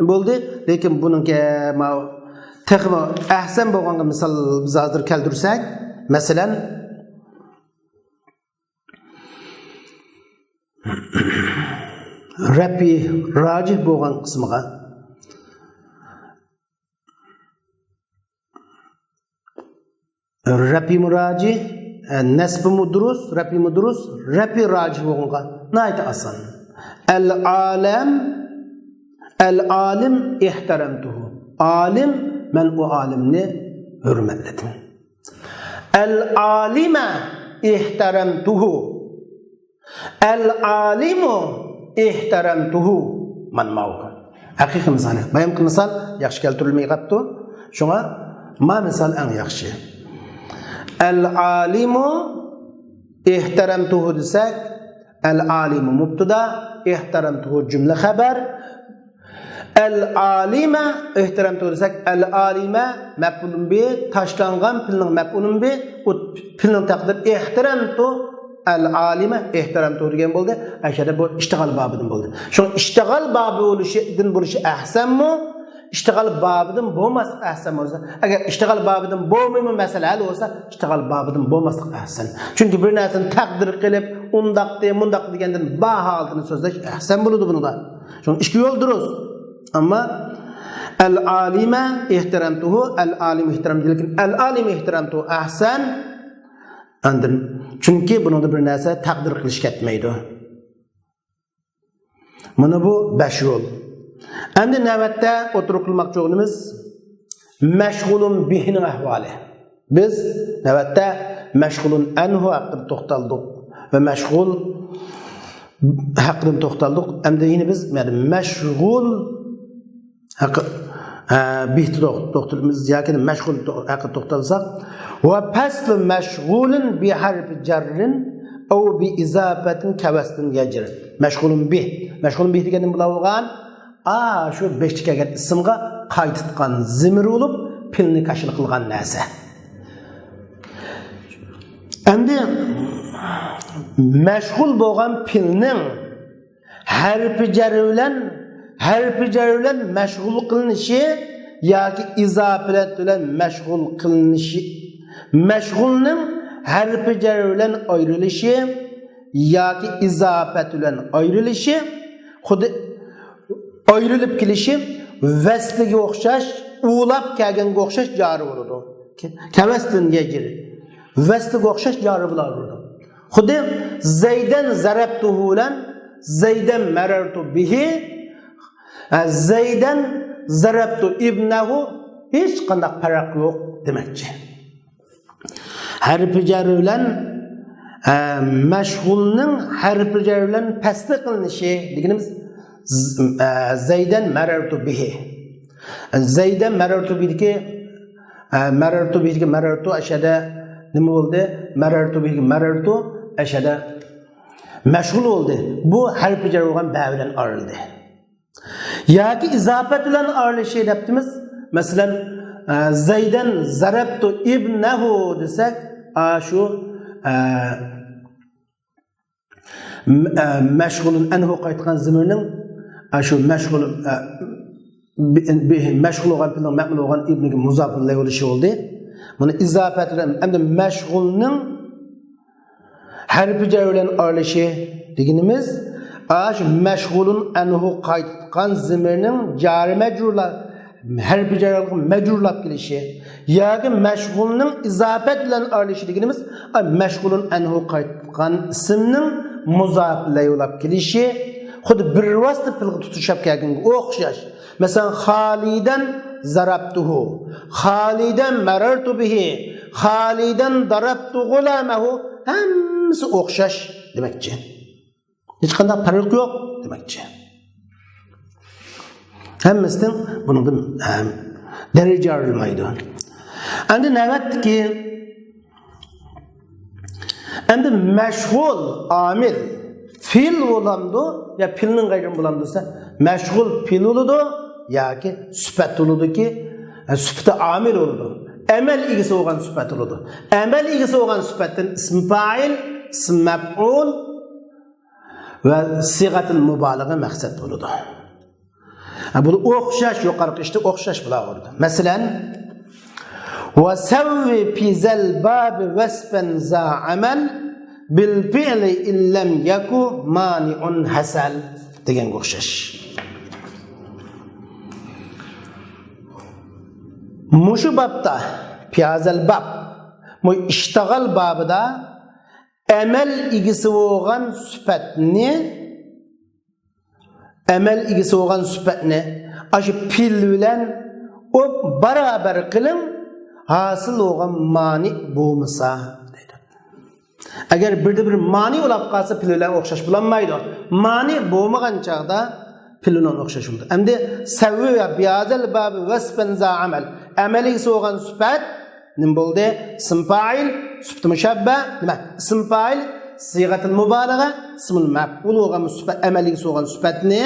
bo'ldi, lekin buningga texmo ahsan bo'lganga misol biz hozir keltirsak, masalan rafi rajih bo'lgan qismiga rafi murajih nasb mudrus rafi rajih bo'lgan nayta asan al-alim ihtaramtuhu alim men o alimni hurmatladim al-alima ihtaramtuhu al-alimu ihtaramtuhu man ma'u haqiqiy misol bayam misol yaxshi keltirilmay qapti shunga ma misol eng yaxshi al-alimu ihtaramtuhu desak al-alimu mubtada ihtaramtuhu jumla xabar El-alime ihtiram tuğursak, el-alime mef'ulun bi, taşlangan pilinin mef'ulun bi, o pilinin takdir ihtiram tu, el-alime ihtiram tuğurgen boldu. Aşağıda bu iştigal babıdın boldu. Şu iştigal babı oluşun buluşu ahsen mu? İştigal babıdın boğması ahsen mi olsa? Eğer iştigal babıdın boğmayımı mesele olsa, iştigal babıdın boğması ahsen. Çünkü bir nesin takdir kılıp, undak diye, mundak diyenden baha altını sözleş, ahsen buludu bunu da. Şu işki yol duruz. Ama el-alime ihtiramtuhu, el-alim ihtiramtuhu, el-alim ihtiramtuhu ahsen. Anladın. Çünkü bunun da bir neyse takdir kılış ketmeydi. Bunu bu 5 yol. Endi navbatda o'tirib qilmoqchi bo'lganimiz mashg'ulun bihning ahvoli. Biz navbatda mashg'ulun anhu haqida to'xtaldik va mashg'ul haqida to'xtaldik. Endi yine biz mashg'ul bihni to'xtalamiz yoki mashg'ul haqida to'xtalsak va fasl mashg'ulun bi harfi jarrin aw bi izafatin kavastin yajr. Mashg'ulun bih. Mashg'ulun bih deganim bo'lgan şu beşlik eğer isimga qaytitgan zimir olup pilni kaşıl kılgan nese. Endi meşgul bolgan pilnin harfi jar bilen meşgul kılınışı yoki izafilet bilen meşgul kılınışı, meşgulning harfi jar bilen ayrılışı yoki izafet bilen ayrılışı xuddi ayrılıp kelişi vesliga o'xshash, ulab kelganga o'xshash jari bo'ladi. Kavastin yajir. Vesliga o'xshash jari bo'ladi. Xuddi Zaydan zarabtuhu bilan Zaydan marartu bihi, Zaydan zarabtu ibnahu hech qanday farq yo'q demakchi. Harfi jar bilan mashg'ulning harfi jar bilan pastda qilinishi deganimiz Zaydan marartu bihi. Zaydan marartu bihi marartu aşağıda nima bo'ldi? Marartu aşağıda mashg'ul bo'ldi. Bu harfi jar bo'lgan ba bilan arildi. Yoki izofat bilan arilishi debdimiz. Masalan, Zaydan zarabtu ibnahu desak, shu mashg'ulun anhu qaytgan zimirning şu meşgul olan pilning ma'mul olan ibniga muzaf bilan bo'lishi bo'ldi. Buni izofat bilan endi mashg'ulning harfi jar bilan arilishi deganimiz şu mashg'ulun anhu qaytgan zimirning jari majrurlar harfi jar bilan majrurlab kelishi yoki mashg'ulning izofat bilan arilishi deganimiz mashg'ulun anhu qaytgan ismning muzaf bilan yo'lab kelishi xuddi bir vasıta pilga tutuşab kelganga o'xshash. Masalan, Xolidan zarabtuhu, Xolidan marartu bihi, Xolidan darabtu g'ulamahu, hammasi o'xshash demakchi. Hech qanday farq yo'q demakchi. Hammasidan buningdan daraja arilmaydi. Endi navbatki endi mashg'ul amil fil bo'lamdi ya pilning gayrın bo'lamdisa mashg'ul fil oludu yoki sifat oludiki sifati amil oludu. Amal egasi bo'lgan sifat oludu. Amal egasi bo'lgan sifatdan ism fa'il, ism maf'ul va sigatul mubalagha maqsad oludu. Bu o'xshash yuqorqi ishda o'xshash bo'laverdi. Masalan, wa sawwi fi zal bab wasfan za amal bil fi'li illam yaku mani'un hasal deganga o'xshash. Mushu babda piyazal bab bu ishtagal babida amal egisi bo'lgan sifatni aşı pil bilan o barabar qilib hosil bo'lgan mani bo'lmasa deydi. Agar bir mani bo'lib qolsa pil bilan o'xshash bo'lmaydi. Mani bo'lmagan chaqda pil bilan o'xshash bo'ladi. Endi savvi va biyazal bab wasfan za amal amali bo'lgan sifat nim bo'ldi? Ism fa'il, sifat mushabba, nima? Ism fa'il, sigatul mubalagha, ismul maf'ul bo'lgan sifat amali bo'lgan sifatni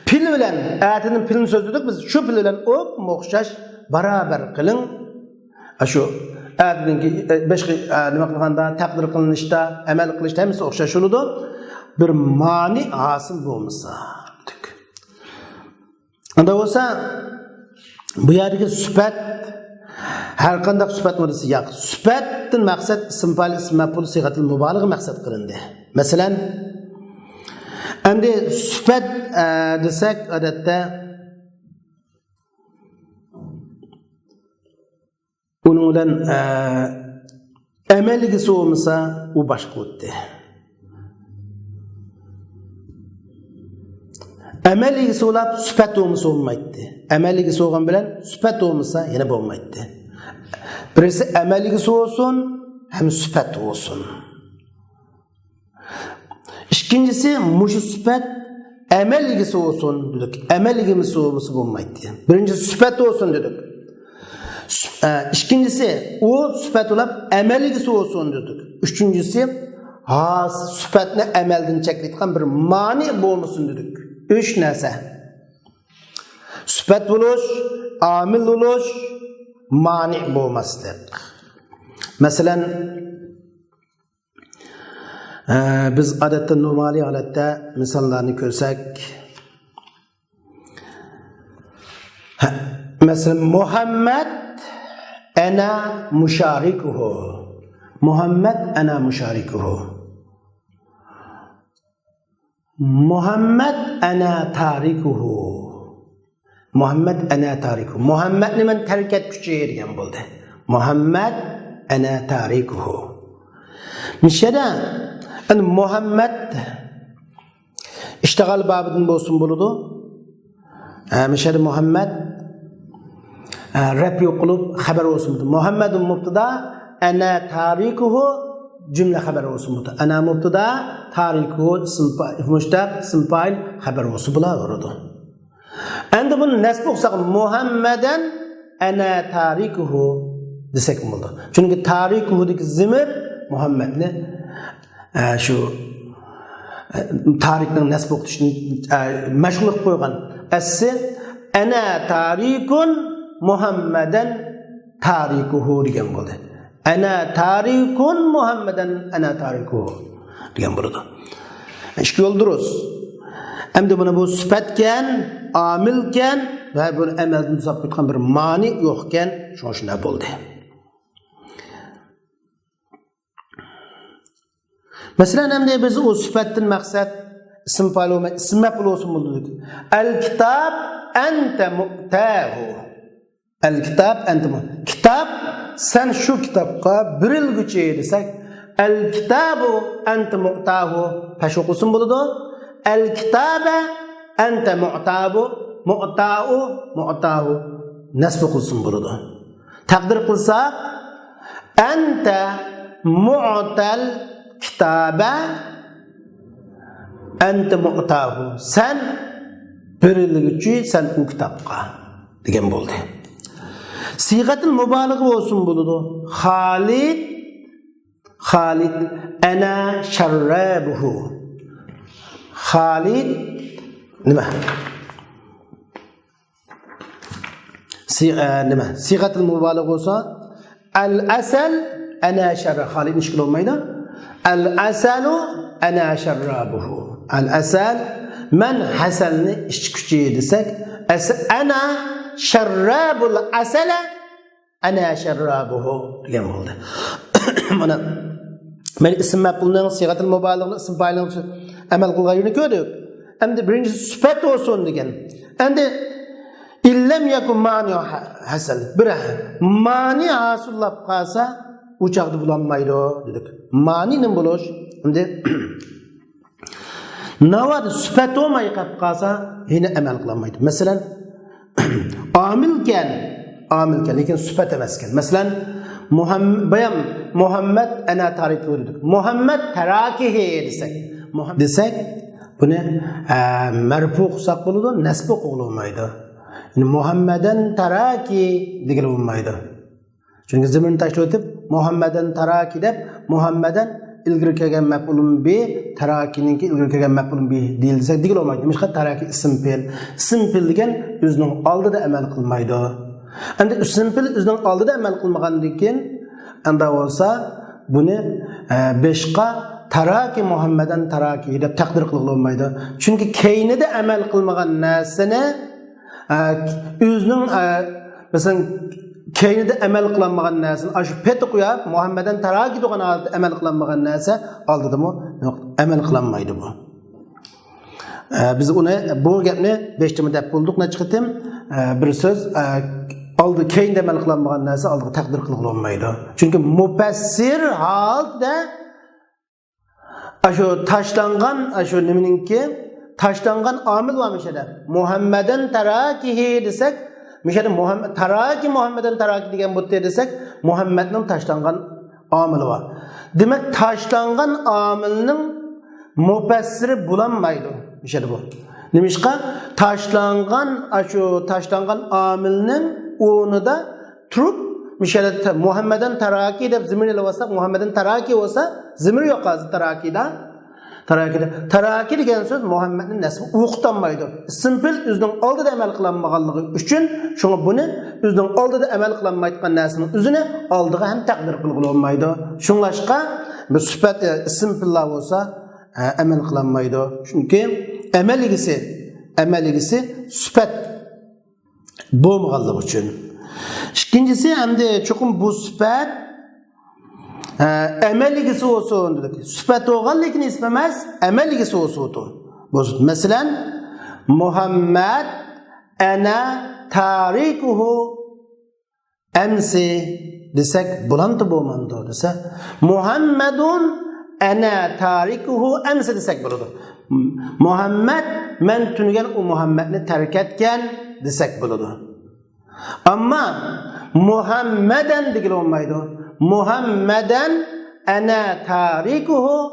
Pil bilen ayetinin pilini sözledik biz. Şu pil bilen o'xshash barabar qiling. Şu ayetinki boshqa nima qilganda, taqdir qilinishda, amal qilishda hamma o'xshash bo'ladi. Bir mani hosil bo'lmasa. Anda bo'lsa bu yerdagi sifat har qanday sifat bo'lsa yo'q. Sifatdan maqsad ism fa'il, ism maf'ul, sigatul mubalagha maqsad qilindi. Masalan, endi sifat desak odatda uning bilan amalga so'masa u boshqa o'tdi. Amaliga so'lab sifat bo'lmasa bo'lmaydi. Amaliga so'g'an bilan sifat bo'lmasa yana bo'lmaydi. Birisi amaliga so'lsin, ham sifat bo'lsin. İkincisi mushu sifat amaliga so'lsin dedik. Amaliga so'lmasa bo'lmaydi. Birinchisi sifat bo'lsin dedik. İkincisi o sifat olab amaliga so'lsin dedik. Üçüncüsü sifatni amaldan cheklaydigan bir mani bo'lmasin dedik. 3 narsa. Sifat bo'lish, amil bo'lish, mani bo'lmaslik. Masalan, biz odatda normal holatda misollarni ko'rsak, masalan Muhammad ana musharikuhu. Muhammad ana musharikuhu. Muhammad ana tarikuhu. Muhammad ana tarikuhu. Muhammadni men tark etguchi degan bo'ldi. Muhammad ana tarikuhu. Mishada Muhammad ishtigal babidan bo'lsin bo'ladi. Mishada Muhammad rap yo'qilib xabar bo'lsin. Muhammadun mubtada, ana tarikuhu cümle haber olsun bu da. Ana mubtada, tarikuhu, mushtaq, ism fa'il haber olsun bula orada. Endi bunu nasb olsak Muhammadan ana tarikuhu desek bo'ldi. Çünkü tarikuhudagi zimir Muhammadni şu tarikning nasb o'qitishni mashg'ul qilib qo'ygan. Asli ana tarikun Muhammadan tarikuhu degan bo'ldi. Ana tarikun Muhammadan ana tarikuhu degan bo'ladi. Ikki yo'l durust. Endi buni bu sifatkan, amilkan va bu amaldan tuzab ketgan bir mani yo'qkan, shunday bo'ldi. Masalan, endi biz o sifatdan maqsad ism fa'il va ism maf'ul bo'lsin bo'ldik. Al-kitab anta mu'tahu. Al-kitab anta mu'tahu. Kitap sen şu kitapqa birilguchi desak, al-kitabu anta mu'tahu peş okusun bo'ladi. Al-kitaba anta mu'tabu, mu'tahu nasb qilsin bo'ladi. Taqdir qilsak anta mu'tal kitaba anta mu'tahu. Sen birilguchi, sen u kitapqa degan bo'ldi. Sigatul mubalagha olsun buludu. Halid ana şarrabuhu. Halid nima? Nima? Sigatul mubalagha olsa al-asal ana şarra. Halid ishkil olmaydi. Al-asalu ana şarrabuhu. Al-asal men hasalni ichkuchi desak, ana şarrabul asala ana şarrabuhu degan bo'ldi. Mana men ism maf'ulning sigatul mubalagha ism fa'ilning amal qilganini ko'rdik. Endi birinchi sifat bo'lsin degan. Endi illam yakun mani hasal. Bir mani hasullab qolsa u chaqda bulanmaydi dedik. Mani nim bo'lish. Endi navad sifat olmay qolib qolsa yine amal qilmaydi. Masalan amilken lekin sifat emasken. Masalan Muhammed ana tarikuhu dedik. Muhammed tarakihi desek buni marfu qilsak bo'ladi, nasb qilolmaydi. Yani Muhammeden taraki degan bo'lmaydi. Çünkü zamin tashlab o'tib Muhammeden taraki deb Muhammeden ilgiri kelgan maf'ulun bi tarakininki ilgiri kelgan maf'ulun bi deyil desek digil olmaydi. Demişqa taraki ism fe'l. Ism fe'l degan o'zining oldida amal qilmaydi. Endi ism fe'l o'zining oldida amal qilmagandan keyin anda bo'lsa buni beşqa taraki Muhammadan taraki deb taqdir qilib olmaydi. Chunki keynida amal qilmagan narsani o'zining masalan keynida amal qilinmagan narsani shu peti qo'yib Muhammadan taraki degan amal qilinmagan narsa oldidami yo'q amal qilinmaydi bu. Biz uni bu gapni 5 deb bo'ldik nechiqitim bir so'z oldi keynda amal qilinmagan narsa oldiga taqdir qilib olmaydi. Chunki mufassir holda şu taşlangan şu niminki taşlangan amil var müşede. Muhammeden tarakihi desek müşede Muhammed taraki Muhammeden taraki diyen bu desek Muhammed'in taşlangan amili var. Demek taşlangan amilinin mufassiri bulanmaydı müşede bu. Nimişka taşlangan şu taşlangan amilinin onu da turup müşede Muhammeden taraki de zimir ile olsa Muhammeden taraki olsa zimir yok az tarakida. Taraki degan söz Muhammed'in nesbi uqtanmaydı. Simpil o'zining oldida amal qilinmaganligi uchun shunga buni o'zining oldida amal qilinmayotgan narsaning o'zini oldiga ham taqdir qilib olmaydi. Shunglashqa bir sifat simpillar bo'lsa amal qilinmaydi. Chunki amaligisi sifat bo'lmaganligi uchun. İkincisi endi cho'qim bu sifat ameligisi olsun dedik. Sıfat olgan lekin ismi emas, ameligisi olsun. Mesela Muhammed ana tarikuhu emsi desek bulantı bo'lmandi desa Muhammedun ana tarikuhu emsi desek bo'ladi. Muhammed men tunigan u Muhammedni tark etgan desek bo'ladi. Ama Muhammeden degil olmaydi. Muhammeden ana tarikuhu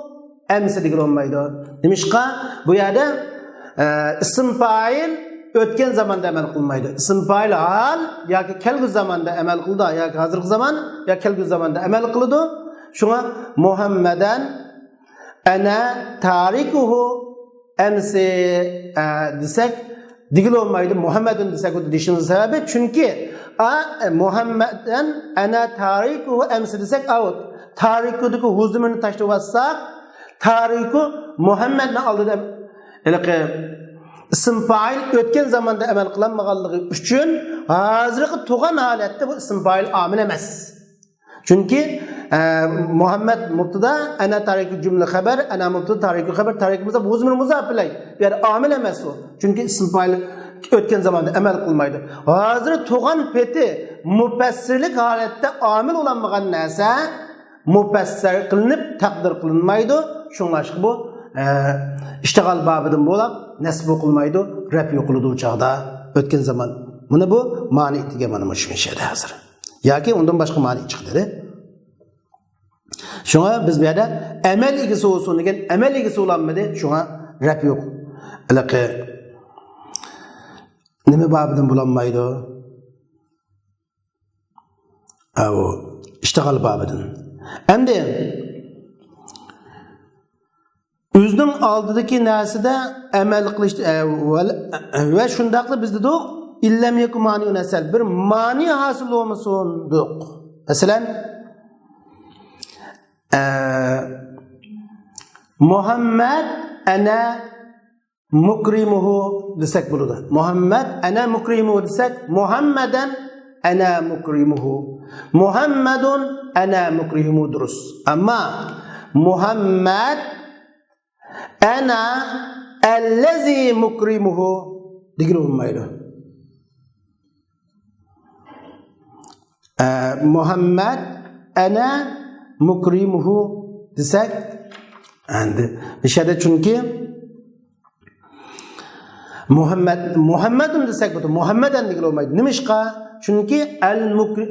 emsi degil olmaydi. Demişqa bu yerda ism fa'il o'tgan zamonda amal qilmaydi. Ism fa'il hal yoki kelgusi zamonda amal qildi yoki hozirgi zaman yoki kelgusi zamonda amal qildi. Shunga Muhammeden ana tarikuhu emsi desek digil olmaydı. Muhammed'in desek o dişinin sebebi çünkü Muhammed'den ana tarikuhu emsi desek out. Tarikudaki huzumunu taşıvazsak tariku Muhammed'in aldığı isim fail ötken zamanda amal kılanmaganlığı üçün hazırki tuğan halette bu isim fail amil emas. Çünkü Muhammed mubtada ana tariku cümle haber ana mubtada tariku haber tarikimizde bu huzumunu muzafilay. Yani amil emas o. Çünkü isim fail ötken zamanda amal kılmaydı. Hazır tuğan peti mufassirlik halette amil olanmagan narsa mufassir kılınıp takdir kılınmaydı. Şunlaşık bu iştigal babıdan bo'lib nasb o'qilmaydi, rab o'qiladi u chaqda o'tgan zaman. Buni bu ma'ni degan mana shu ishada hozir. Yoki undan boshqa ma'ni chiqdi. Shunga biz bu yerda amal egisi bo'lsin degan amal egisi bo'lanmadi, shunga rab yo'q. Alaqi nima babıdan bo'lanmaydi? Avu ishtigal babıdan. Endi o'zining oldidagi narsada amal qilish va shundaqli biz dedik illam yakun mani nasal bir mani hosil bo'lmasin dedik. Masalan Muhammad ana mukrimuhu desak bo'ladi. Muhammad ana mukrimuhu desak Muhammadan ana mukrimuhu. Muhammadun ana mukrimuhu durus. Amma Muhammad ana allazi mukrimuhu degil olmaydi. Muhammad ana mukrimuhu desak endi nishada chunki Muhammadun desak bu Muhammadan degil olmaydi. Nimishqa? Chunki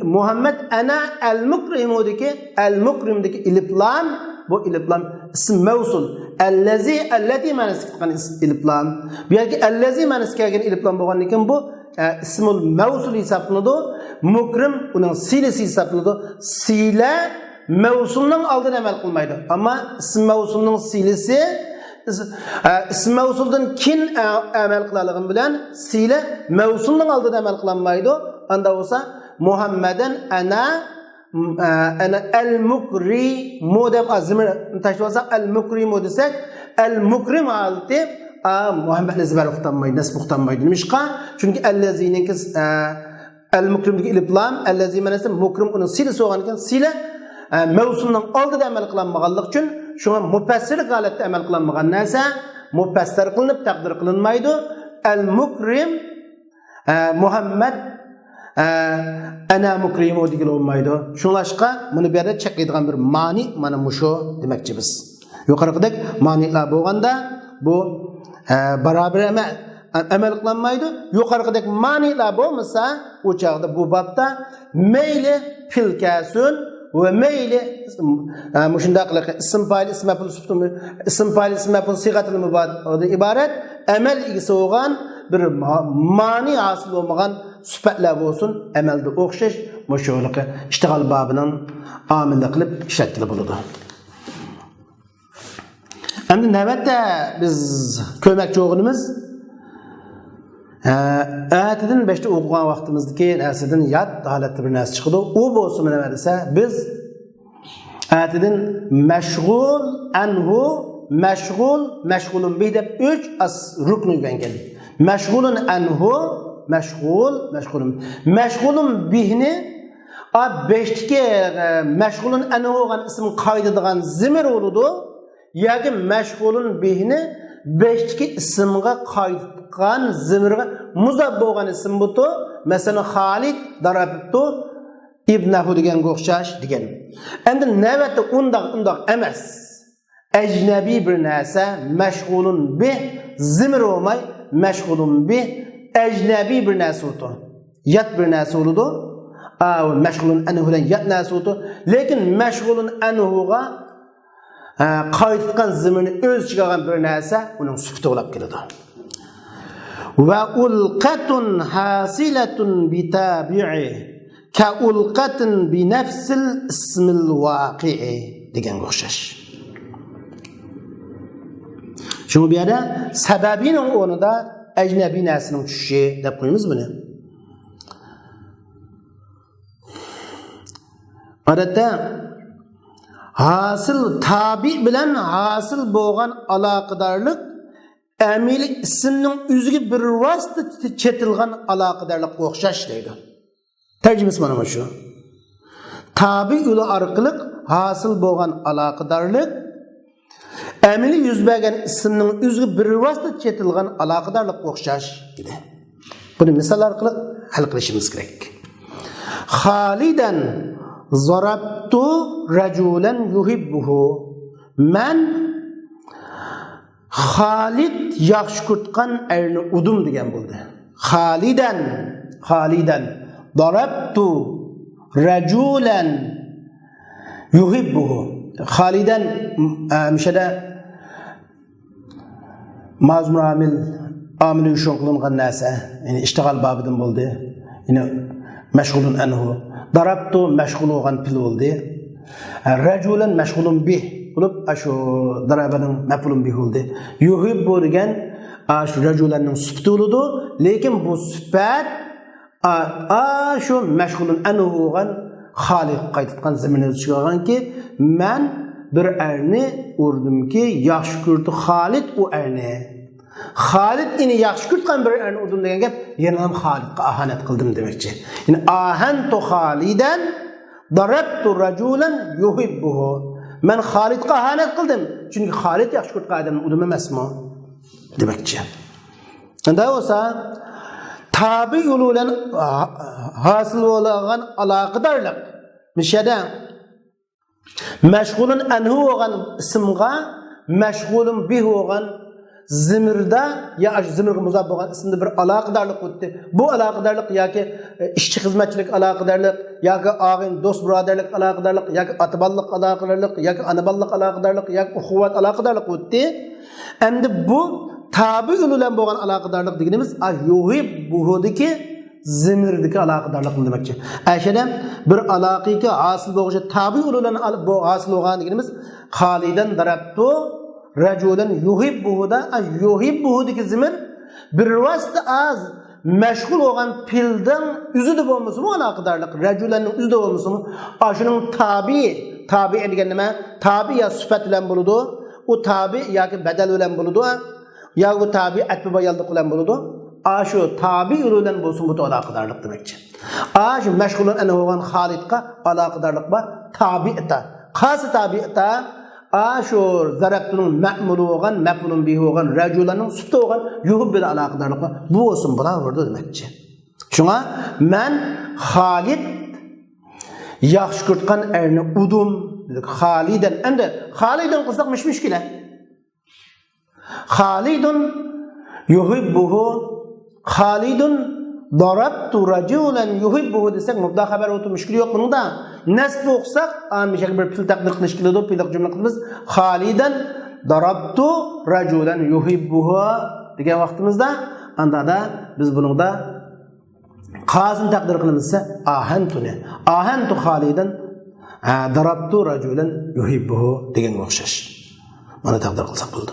Muhammad ana al-mukrimudagi al-mukrimdagi ilif lam bu ilif lam ism mevsul. Allazi allati manasi qilgan ilif lam. Bu yerga allazi manasi kelgan ilif lam bo'lgandan keyin bu ismul mevsul hisoblanadi. Mukrim uning silasi hisoblanadi. Sila mevsulunun aldığını emel kılmaydı. Ama isim mevsulunun silisi isim mevsuldan kin emel kılalığın bilen sile mevsulunun aldığını emel kılanmaydı. Anda olsa Muhammeden ana el-mukrimu deb azimir taşlı olsa el-mukrimu desek el-mukrim halde Muhammed'le zibar uqtanmaydı, nasip uqtanmaydı. Nimişqa? Çünkü el-lezinin el-mukrimdeki iliplam, el-lezi menesi mukrim onun silisi olan iken sile mevsulunun aldı da emel kılanmağanlık için şuna mufassirlik halatda emel kılanmağan neyse mufassir kılınıp takdir kılınmaydı. El-mukrim Muhammed ana mukrimu digil olmaydı. Şunlaşqa bunu bir yerde çekildiğin bir mani mana muşu demekçi biz. Yukarıdaki maniler boğanda bu beraber emel kılanmaydı. Yukarıdaki maniler boğmasa o çağda bu babda meyli filkasın ve meyli muşundaklık isim fail isim mef'ul isim fail isim mef'ul sigatul mübad ibaret emel ilgisi olan bir mani hasıl olmayan süpetler olsun emelde okşaş muşulukı iştigal babının amille kılıp işletkili buludu. Endi navbatda biz ko'makchi o'g'limiz ayatidan 5ta o'qigan vaqtimizda narsadan yod holatda bir narsa chiqdi. U bo'lsa nima desa biz ayatidan mashg'ul anhu mashg'ulun bih deb 3 as rukni o'rgangan. Mashg'ulun anhu mashg'ulun bihni 5tga mashg'ulun anhu degan ism qo'yadigan zimir bo'ladi. Yagi mashg'ulun bihni 5tki ismga qaytgan zimirga muzab bo'lgan ism butu. Masalan Xolid darabtu ibnahu degan o'xshash degan. Endi navbatda undaq emas. Ajnabiy bir narsa mashg'ulun bih zimir olmay mashg'ulun bih ajnabiy bir narsa butu. Yat bir narsa bo'ladi. Mashg'ulun anhu bilan yat narsa butu. Lekin mashg'ulun anhuga qaytgan zimirni o'z ichiga olgan bir narsa uning sifati bo'lib keladi. Va ulqatun hasilatun bitabi'i ka ulqatin bi nafsil ismil waqi'i degan o'xshash. Shuni bu yerda sababining o'rnida ajnabiy narsaning tushishi deb qo'yamiz buni. Odatda hasıl tabi bilen hasıl boğan alaqadarlık emili isimnin üzgü bir vasıta çetilgan alaqadarlık o'xshash deydi. Tercümesi mana şu. Tabi yolu arqılık hasıl boğan alaqadarlık emili yüz bergen isimnin üzgü bir vasıta çetilgan alaqadarlık o'xshash deydi. Bunu misal arqılık hal qilishimiz kerak. Xolidan zarabtu rajulan yuhibbuhu. Men Xolid yaxshi ko'rgan erni udum degan bo'ldi. Xolidan darabtu rajulan yuhibbuhu. Xolidan mishada mazmur amil shunqilgan narsa, ya'ni ishtigal babidan bo'ldi. Ya'ni mashg'ulun anhu. Darabtu mashg'ul bo'lgan pil bo'ldi. Rajulan mashg'ulun bih bo'lib shu darabaning maf'ulun bih bo'ldi. Yuhibbu degan shu rajulanning sifati bo'ladi, lekin bu sifat shu mashg'ulun anhu bo'lgan Xoliq qaytgan zaminni o'ziga olganki, men bir erni urdimki, yaxshi ko'rdi Xolid u erni. Xolid ini yaxshi ko'rgan bir erni urdim degan gap, yana ham Xolidga ahanat qildim demakchi. Ya'ni ahantu Xolidan darabtu rajulan yuhibbuhu. Men Xolidga ahanat qildim, chunki Xolid yaxshi ko'rgan odamni urdim emasmi demakchi. Unda bo'lsa tabi yo'li bilan hosil bo'lgan aloqadarlik mishada mashg'ulun anhu bo'lgan ismga mashg'ulun bih bo'lgan zimirda ya zimirga muzab bo'lgan ismda bir aloqadarlik o'tdi. Bu aloqadarlik yoki ishchi xizmatchilik aloqadarlik yoki og'in do'st birodarlik aloqadarlik yoki otabollik aloqadarlik yoki onabollik aloqadarlik yoki uxuvvat aloqadarlik o'tdi. Endi bu tabi yo'li bilan bo'lgan aloqadarlik deganimiz yuhibbuhudiki zimirdeki alaqadarlıqni demekçi. Aşağıda bir alaqiki asıl boğuşa tabi olan bu asıl olan dediğimiz Haliden darabtu raculen yuhibbuhu da yuhibbuhu deki zimir bir vasıta az meşgul olan pilden üzüdü olması mı alaqadarlık raculenin üzüdü olması mı? Aşının tabi edigen nima? Tabi ya sıfat bilen buludu. O tabi ya ki bedel bilen buludu. Ya o tabi atbi bayallık bilen buludu. Aşu tabi ürülen bolsun bu alaqadarlık demekçi. Aşu meşgulun ene olan Halidqa alaqadarlık ba tabi eta. Qası tabi eta aşu zarabtunun ma'mulu olan ma'mulun bihi olan raculanın sütü olan yuhub bil alaqadarlık ba bu olsun bula vurdu demekçi. Şuna men Halid yaxşı kurtqan erni udum Haliden ende Halidun qısdaq müşkile. Halidun yuhibbuhu Halidun darabtu raculan yuhibbuhu desek mubda haber otu müşkil yok bunun da nasb oqsak amişak bir pil taqdir qilish keladi pil jumla qilamiz Haliden darabtu raculan yuhibbuhu degan vaqtimizda anda da biz bunun da qazin taqdir qilamizsa ahantu Haliden darabtu raculan yuhibbuhu degan o'xshash mana taqdir qilsak bo'ldi.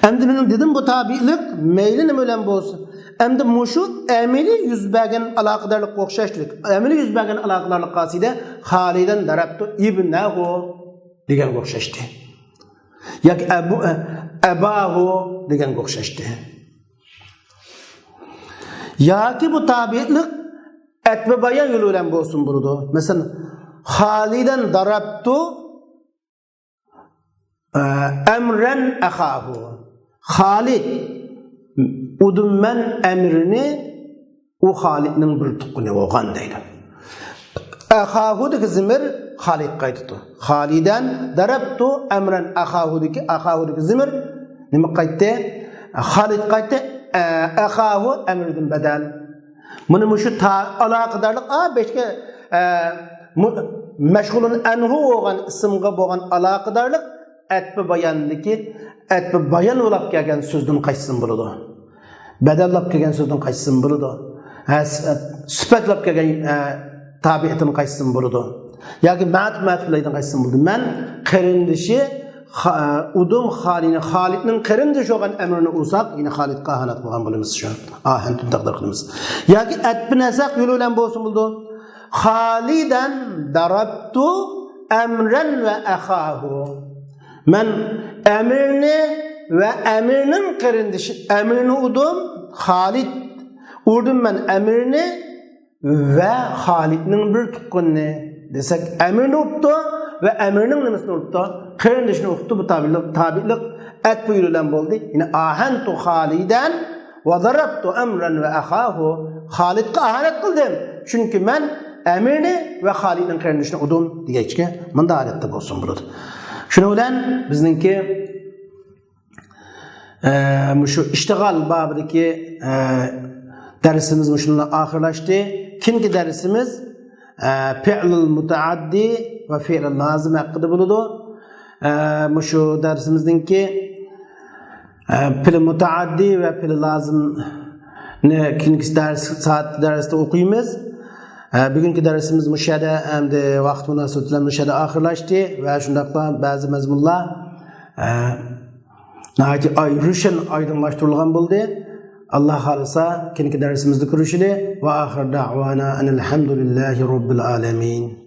Endi men dedim bu tabiilik meyli nima bilan bo'lsin. Endi mushu ameli yuz bergan aloqadarlik o'xshashlik. Ameli yuz bergan aloqadarlik qasida Xolidan darabtu ibnahu degan o'xshashdi. Yoki abahu degan o'xshashdi. Yoki bu tabiilik atba bayan yo'li bilan bo'lsin bo'ladi. Masalan, Xolidan darabtu emren akahu. Halid udummen emrini o Halid'nin bir tukkuni oğan deydi. Akahu deki zimir Halid kaydıdı. Haliden darabtu emren akahu deki zimir nime kaydı? Halid kaydı. Akahu emridin bedel. Bunu şu alakadarlık beşke meşgulun enhu oğan isimga boğan alakadarlık atbi bayandaki atbi bayan olab kelgan so'zdan qaysin bo'ladi. Badallab kelgan so'zdan qaysin bo'ladi. Sifatlab kelgan tabiatdan qaysin bo'ladi. Yoki ma'tuflaydan qaysin bo'ladi. Men qarindishi udum Xolidning qarindishi bo'lgan amrini usaq, yine Xolid qahanat bo'lgan bo'lamiz shu. Ahantun taqdir qilamiz. Yoki atbi nasaq yo'li bilan bo'lsin bo'ldi. Xolidan darabtu amran va akhahu. Men emirni ve emirinin karındışı emirini udum Halid udum men emirini ve Halid'nin bir tukkunni desek emirini uttu ve emirinin nemesini uttu karındışını uttu bu tabilik et buyurulan oldu yine ahentu Haliden ve darabtu emren ve akhahu Halid'e ahanet kıldım çünkü men emirini ve Halid'nin karındışını udum diyeceğim bunda adette olsun burada. Şunu bilen bizninki şu iştigal babideki dersimiz şununla ahirlaştı. Kinki dersimiz fi'lul mutaaddi ve fi'lul lazım hakkında buludu. Şu dersimizdeki fi'l mutaaddi ve fi'l lazım ne kinki derste okuyumuz. Bugünkü dersimiz müşahede hem de vaqt münasebetiyle müşahede ahirlaştı ve şundakla bazı mezmunlar nəhayət aydınlaşdırılğan buldu. Allah halisa kinki dersimizde görüşülü ve ahir da'vana enelhamdülillahi rabbil alemin.